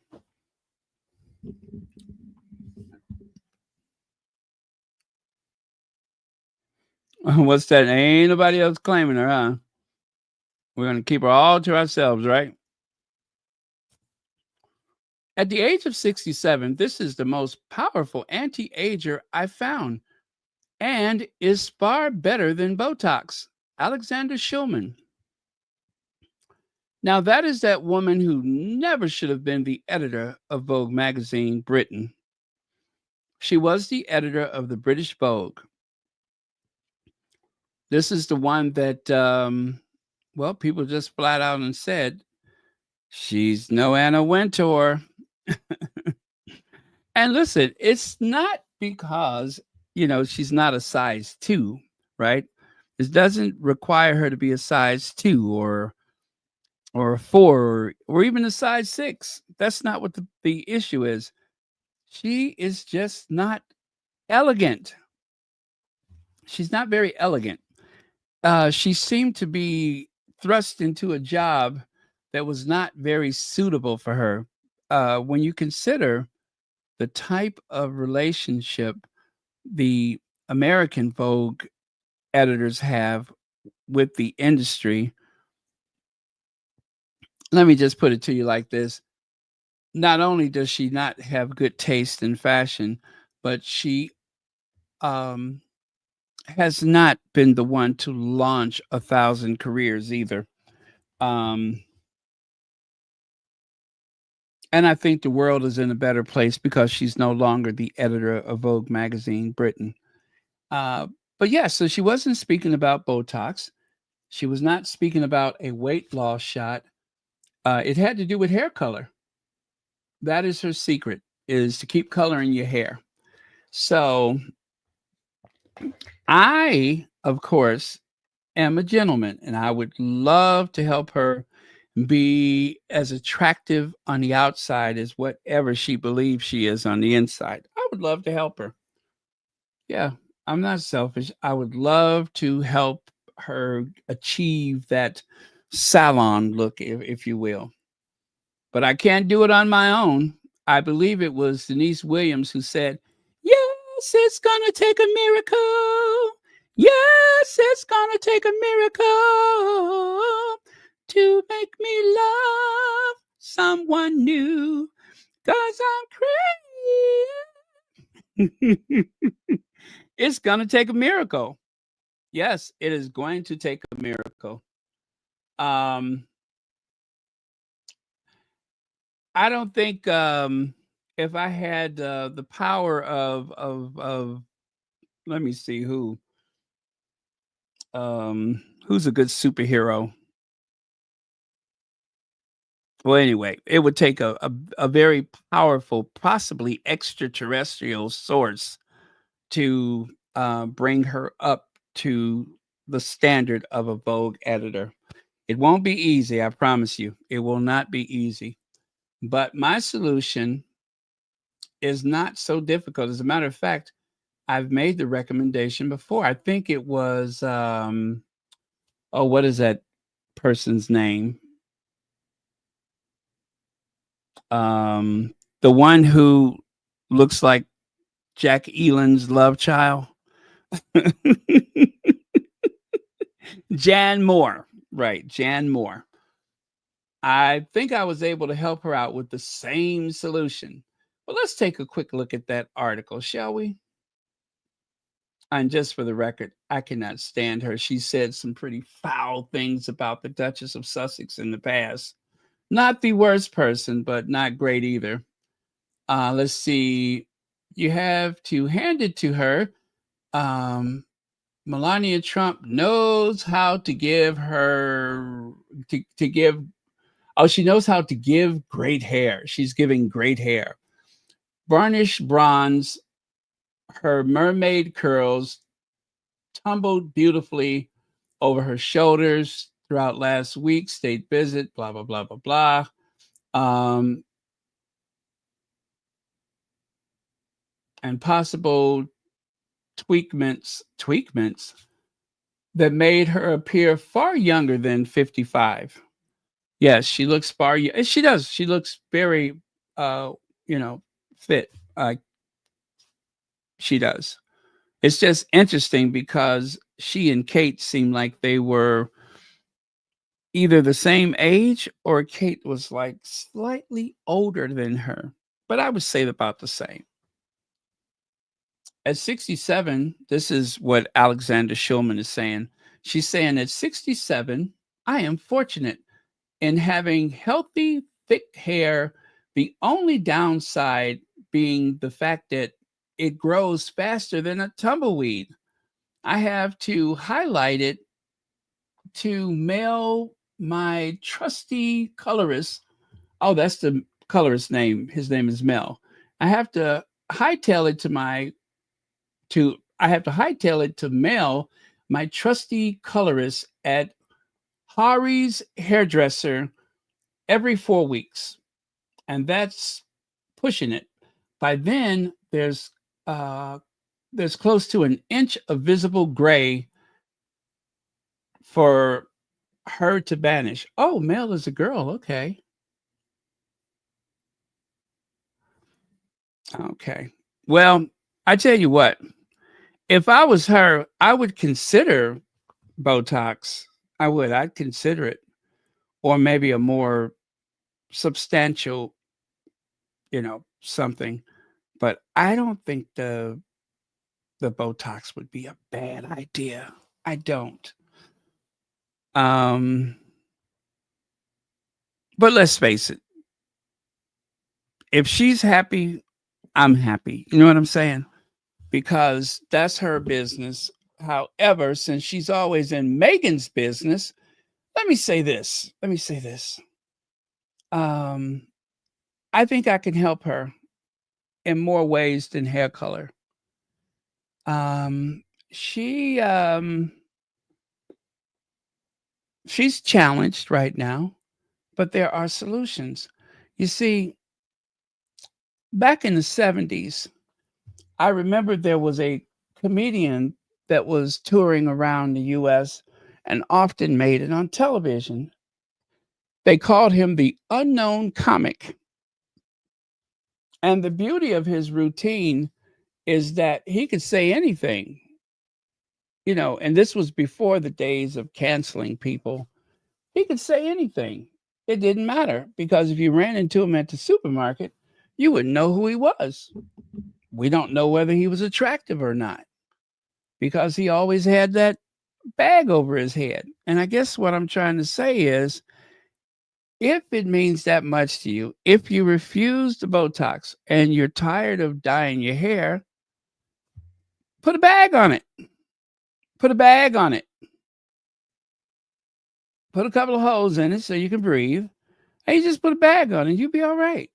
What's that? Ain't nobody else claiming her, huh? We're going to keep her all to ourselves, right? At the age of 67, this is the most powerful anti-ager I've found and is far better than Botox. Alexander Shulman. Now, that is that woman who never should have been the editor of Vogue magazine, Britain. She was the editor of the British Vogue. This is the one that, people just flat out and said, she's no Anna Wintour. And listen, it's not because, she's not a size 2, right? It doesn't require her to be a size 2 or a 4 or even a size 6. That's not what the issue is. She is just not elegant. She's not very elegant. She seemed to be thrust into a job that was not very suitable for her. When you consider the type of relationship the American Vogue editors have with the industry, let me just put it to you like this. Not only does she not have good taste in fashion, but she has not been the one to launch 1,000 careers either. And I think the world is in a better place because she's no longer the editor of Vogue magazine, Britain. But yeah, so she wasn't speaking about Botox. She was not speaking about a weight loss shot. It had to do with hair color. That is her secret, is to keep coloring your hair. So I, of course, am a gentleman, and I would love to help her be as attractive on the outside as whatever she believes she is on the inside. I would love to help her. Yeah, I'm not selfish. I would love to help her achieve that salon look, if you will. But I can't do it on my own. I believe it was Denise Williams who said, yes, it's going to take a miracle. Yes, it's going to take a miracle to make me love someone new, 'cause I'm crazy. It's going to take a miracle. Yes, it is going to take a miracle. I don't think if I had the power of let me see who's a good superhero. Well, anyway, it would take a very powerful, possibly extraterrestrial source to bring her up to the standard of a Vogue editor. It won't be easy, I promise you. It will not be easy. But my solution is not so difficult. As a matter of fact, I've made the recommendation before. I think it was what is that person's name? The one who looks like Jack Eland's love child. Jan Moore. Right, Jan Moore. I think I was able to help her out with the same solution. But let's take a quick look at that article, shall we? And just for the record, I cannot stand her. She said some pretty foul things about the Duchess of Sussex in the past. Not the worst person, but not great either. Let's see. You have to hand it to her. Melania Trump knows how to give her to give. Oh, she knows how to give great hair. She's giving great hair. Varnish bronze. Her mermaid curls tumbled beautifully over her shoulders throughout last week's state visit. Blah blah blah blah blah. And possible tweakments that made her appear far younger than 55. Yes, she looks far. She does. She looks very, fit. She does. It's just interesting because she and Kate seem like they were either the same age or Kate was like slightly older than her. But I would say about the same. At 67, this is what Alexander Schulman is saying. She's saying at 67, I am fortunate in having healthy, thick hair. The only downside being the fact that it grows faster than a tumbleweed. I have to highlight it to mail my trusty colorist. Oh, that's the colorist's name. His name is Mel. I have to hightail it to mail my trusty colorist at Hari's hairdresser every 4 weeks. And that's pushing it. By then, there's close to an inch of visible gray for her to banish. Oh, Mel is a girl. Okay. Okay. Well, I tell you what, if I was her, I would consider Botox. I would. I'd consider it. Or maybe a more substantial, something. But I don't think the Botox would be a bad idea. I don't. But let's face it. If she's happy, I'm happy. You know what I'm saying? Because that's her business. However, since she's always in Meghan's business, let me say this. I think I can help her in more ways than hair color. She's challenged right now, but there are solutions. You see, back in the 70s, I remember there was a comedian that was touring around the US and often made it on television. They called him the unknown comic. And the beauty of his routine is that he could say anything, and this was before the days of canceling people. He could say anything. It didn't matter because if you ran into him at the supermarket, you wouldn't know who he was. We don't know whether he was attractive or not because he always had that bag over his head. And I guess what I'm trying to say is if it means that much to you, if you refuse the Botox and you're tired of dyeing your hair, put a bag on it. Put a bag on it. Put a couple of holes in it so you can breathe. And you just put a bag on it, you'll be all right.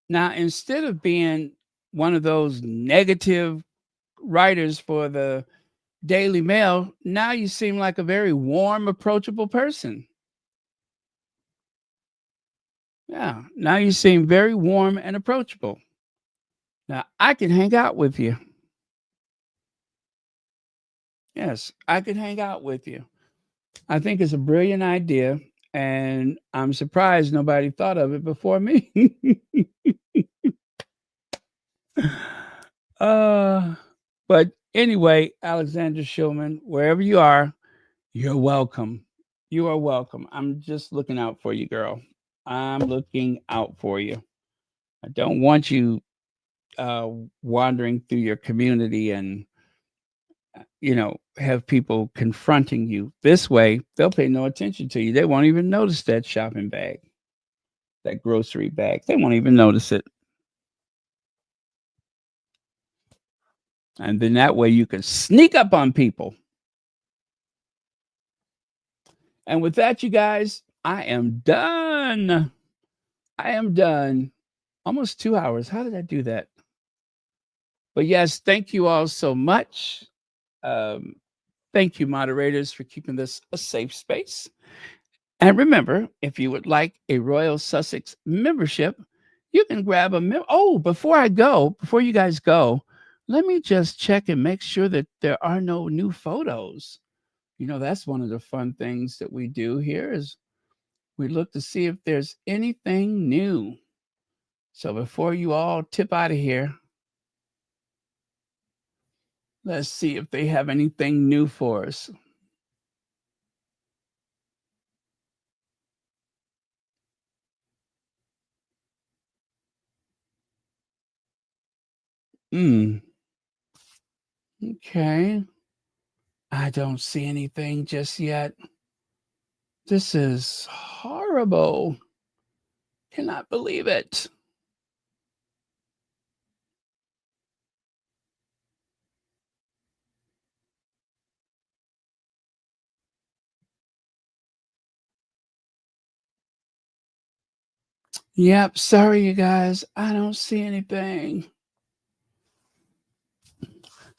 Now, instead of being one of those negative writers for the Daily Mail, now you seem like a very warm, approachable person. Yeah, now you seem very warm and approachable. Now, I can hang out with you. Yes, I could hang out with you. I think it's a brilliant idea, and I'm surprised nobody thought of it before me. But anyway, Alexander Schulman, wherever you are, you're welcome. You are welcome. I'm just looking out for you, girl. I'm looking out for you. I don't want you wandering through your community and have people confronting you. This way, they'll pay no attention to you. They won't even notice that shopping bag, that grocery bag. They won't even notice it. And then that way you can sneak up on people. And with that, you guys, I am done. I am done. Almost 2 hours. How did I do that? But yes, thank you all so much. Thank you, moderators, for keeping this a safe space. And remember, if you would like a Royal Sussex membership, you can grab a Oh, before you guys go, let me just check and make sure that there are no new photos. That's one of the fun things that we do here is we look to see if there's anything new. So before you all tip out of here, let's see if they have anything new for us. Okay. I don't see anything just yet. This is horrible. Cannot believe it. Yep, sorry you guys. I don't see anything.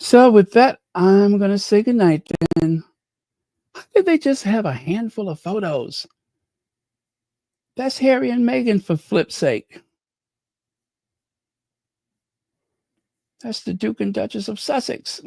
So with that, I'm going to say goodnight then. How did they just have a handful of photos? That's Harry and Meghan for flip's sake. That's the Duke and Duchess of Sussex.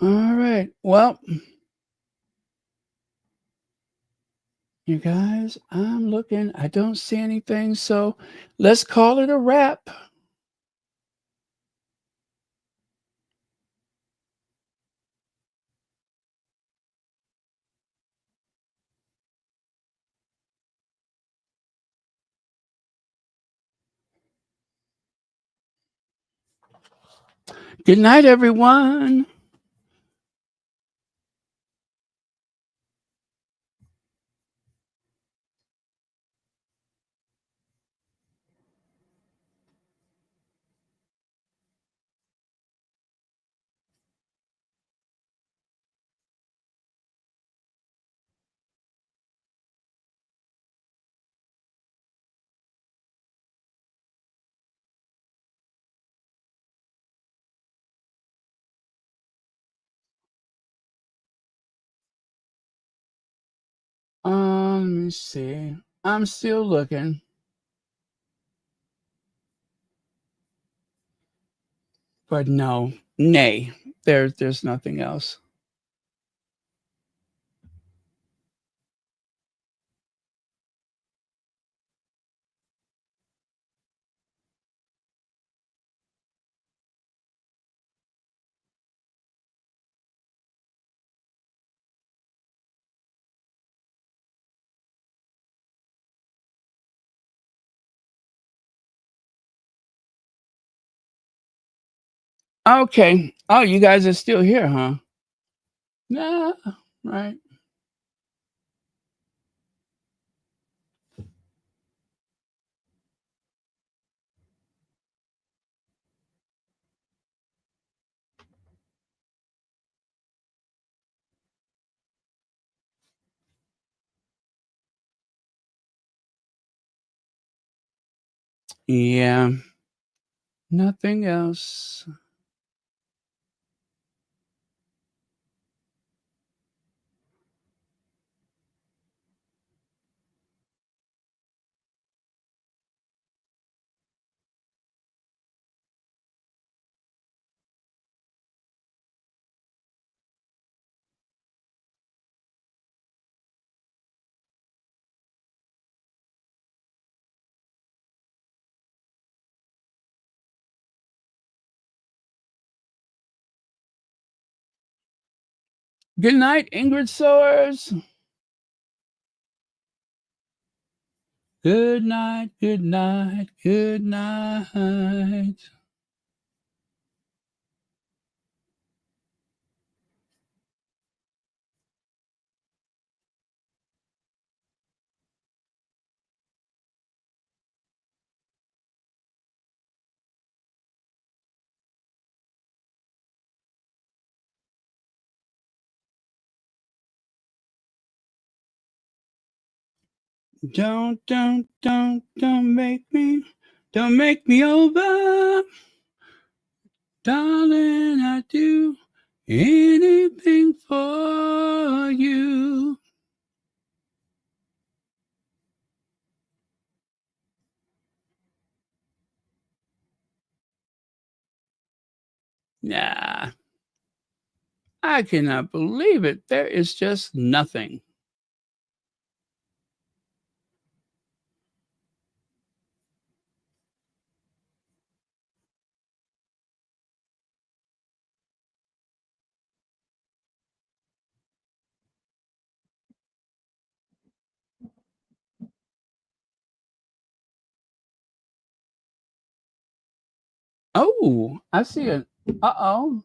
All right. Well, you guys, I'm looking. I don't see anything. So let's call it a wrap. Good night, everyone. Let me see. I'm still looking. But no, nay, there's nothing else. Okay. Oh, you guys are still here, huh? Nah, right. Yeah, nothing else. Good night, Ingrid Soares. Good night, good night, good night. Don't make me over. Darling, I'd do anything for you. Nah, I cannot believe it. There is just nothing. Oh, I see it. Uh-oh.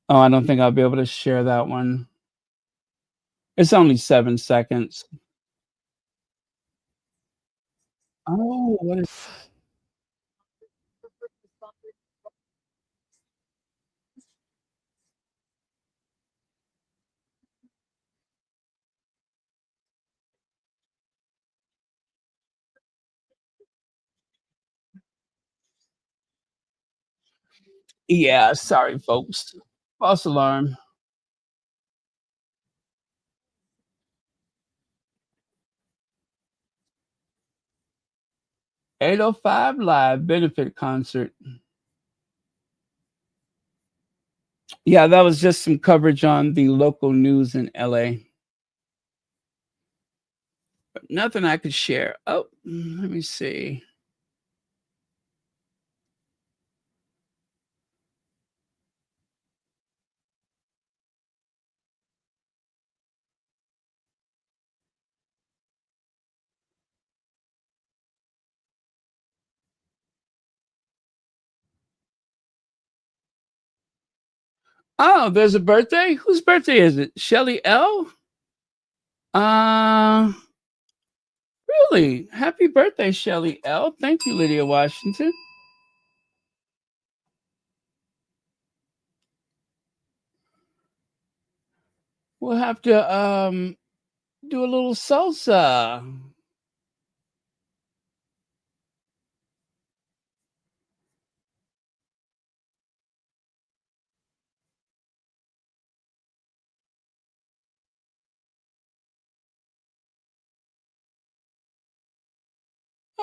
Oh, I don't think I'll be able to share that one. It's only 7 seconds. Oh, what is Yeah, sorry, folks. False alarm. 8:05 live benefit concert. Yeah, that was just some coverage on the local news in LA. But nothing I could share. Oh, let me see. Oh, there's a birthday. Whose birthday is it? Shelly L. Uh, really? Happy birthday, Shelly L. Thank you, Lydia Washington. We'll have to do a little salsa.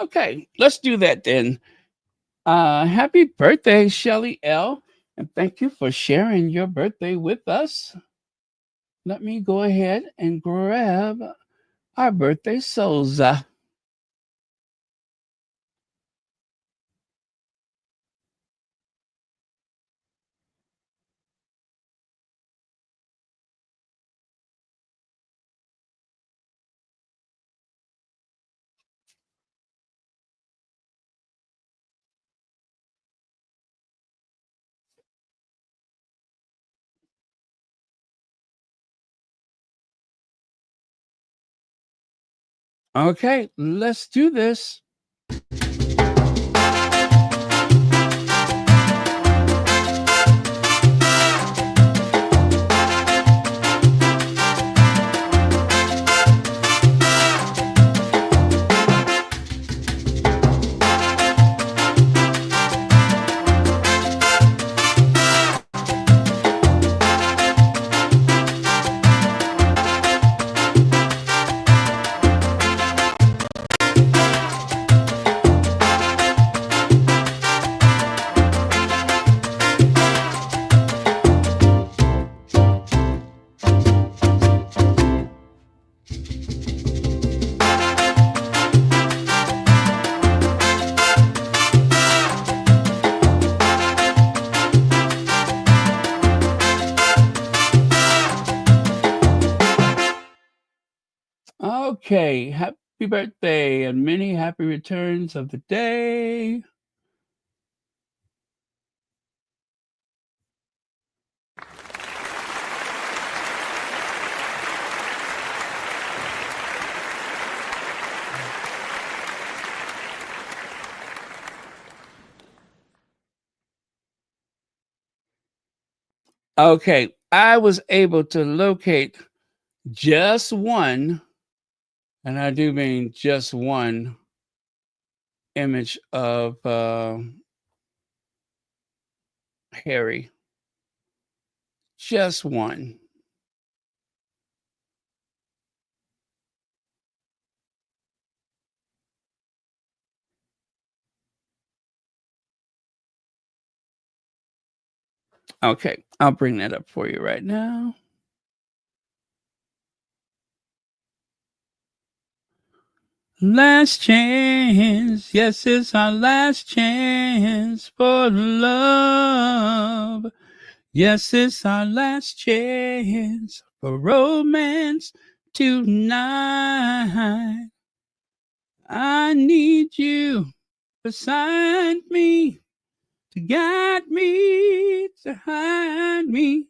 Okay, let's do that then. Happy birthday, Shelly L. And thank you for sharing your birthday with us. Let me go ahead and grab our birthday Souza. Okay, let's do this. Okay, happy birthday and many happy returns of the day. Okay, I was able to locate just one, and I do mean just one image of Harry. Just one. Okay, I'll bring that up for you right now. Last chance, yes, it's our last chance for love. Yes, it's our last chance for romance tonight. I need you beside me to guide me, to hide me,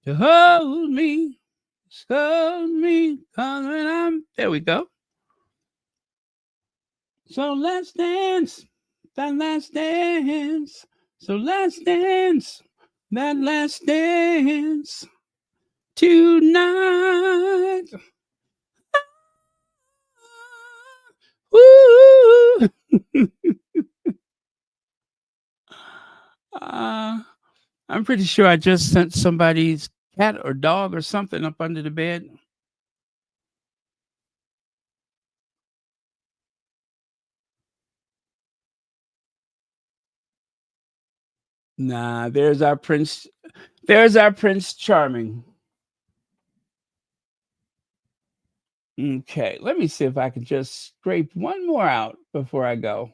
to hold me, scold me, cause when I'm there we go. So let's dance, that last dance. So let's dance, that last dance tonight. Woo! uh, I'm pretty sure I just sent somebody's cat or dog or something up under the bed. Nah, there's our Prince. There's our Prince Charming. Okay, let me see if I can just scrape one more out before I go.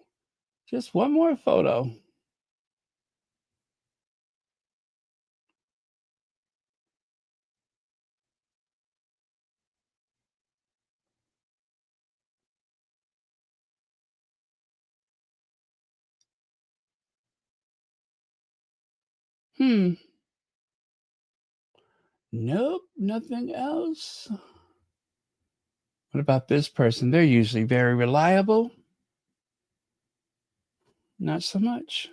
Just one more photo. Nope, nothing else. What about this person? They're usually very reliable. Not so much.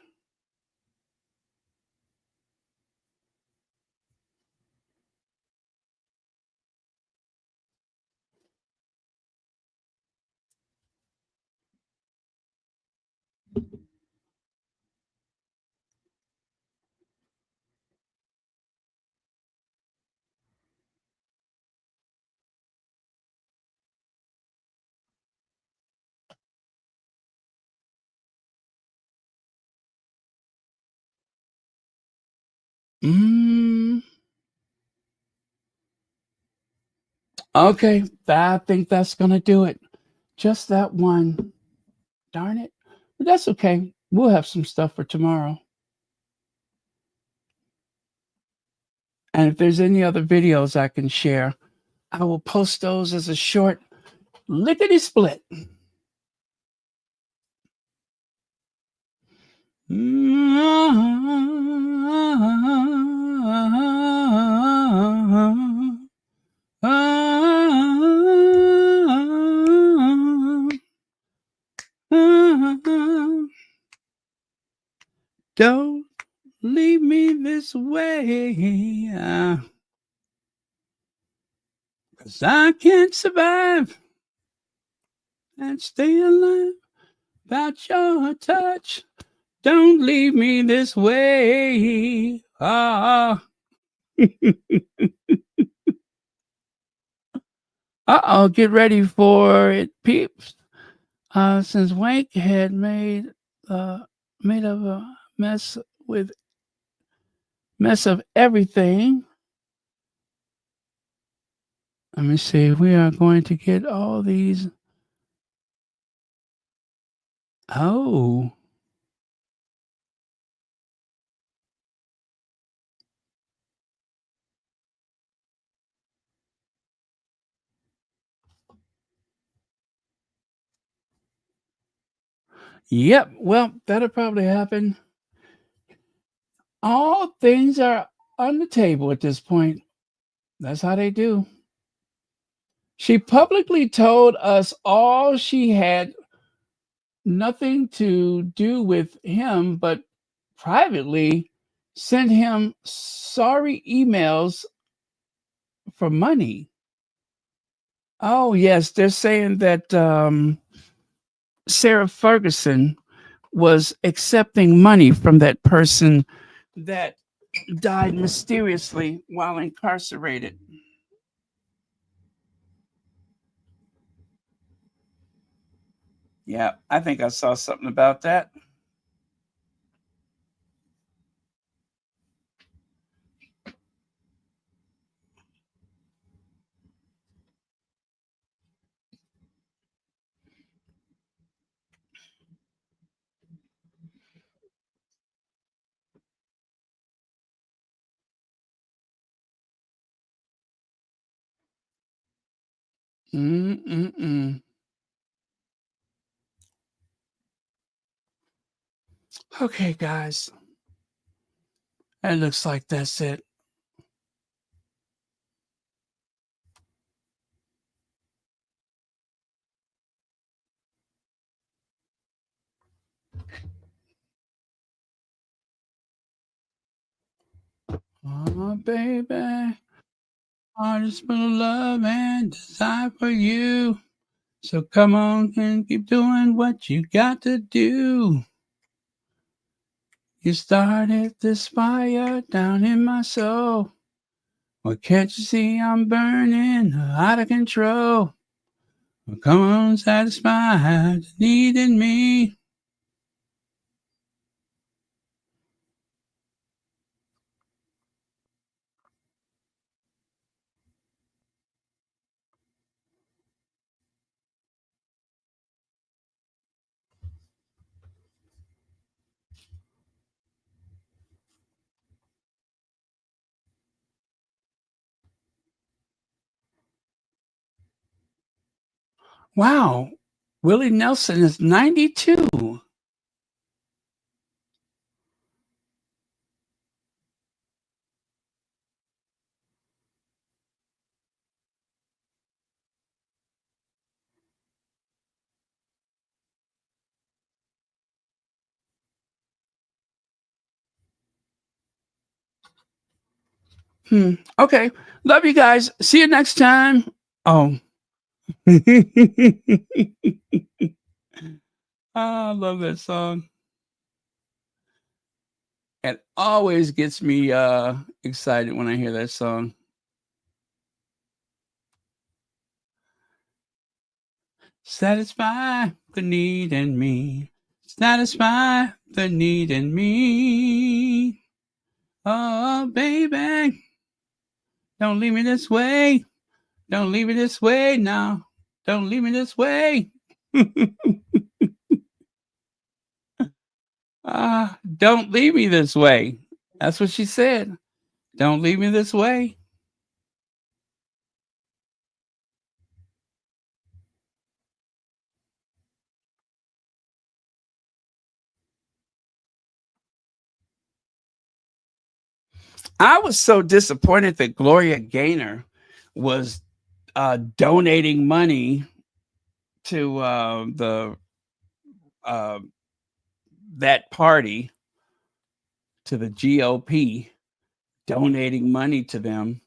Okay, I think that's gonna do it. Just that one. Darn it. But that's okay. We'll have some stuff for tomorrow. And if there's any other videos I can share, I will post those as a short lickety split. Don't leave me this way, 'cause I can't survive and stay alive without your touch. Don't leave me this way. Uh-oh, get ready for it, peeps. Since Wank had made of a mess of everything. Let me see. We are going to get all these. Oh. Yep. Well, that'll probably happen. All things are on the table at this point. That's how they do. She publicly told us all she had nothing to do with him, but privately sent him sorry emails for money. Oh, yes. They're saying that Sarah Ferguson was accepting money from that person that died mysteriously while incarcerated. Yeah, I think I saw something about that. Mm-mm-mm. Okay, guys. It looks like that's it. Oh, baby. I just full of love and desire for you. So come on and keep doing what you got to do. You started this fire down in my soul. Well, can't you see I'm burning out of control? Well, come on, satisfy the need in me. Wow, Willie Nelson is 92. Okay. Love you guys. See you next time. Oh. I love that song. It always gets me excited when I hear that song. Satisfy the need in me. Satisfy the need in me. Oh, baby, don't leave me this way. Don't leave me this way now. Don't leave me this way. Don't leave me this way. That's what she said. Don't leave me this way. I was so disappointed that Gloria Gaynor was donating money to the that party, to the GOP, donating money to them.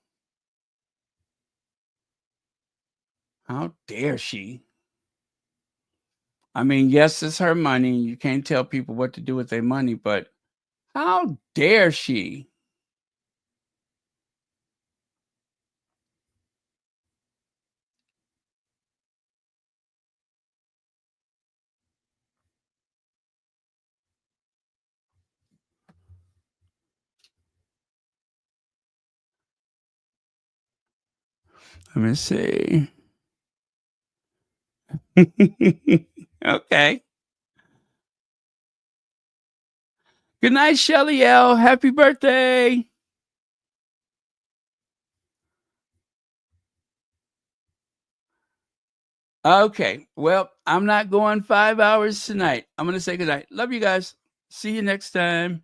How dare she? I mean, yes, it's her money. You can't tell people what to do with their money, but how dare she? Let me see. Okay. Good night, Shelly L. Happy birthday. Okay. Well, I'm not going 5 hours tonight. I'm going to say good night. Love you guys. See you next time.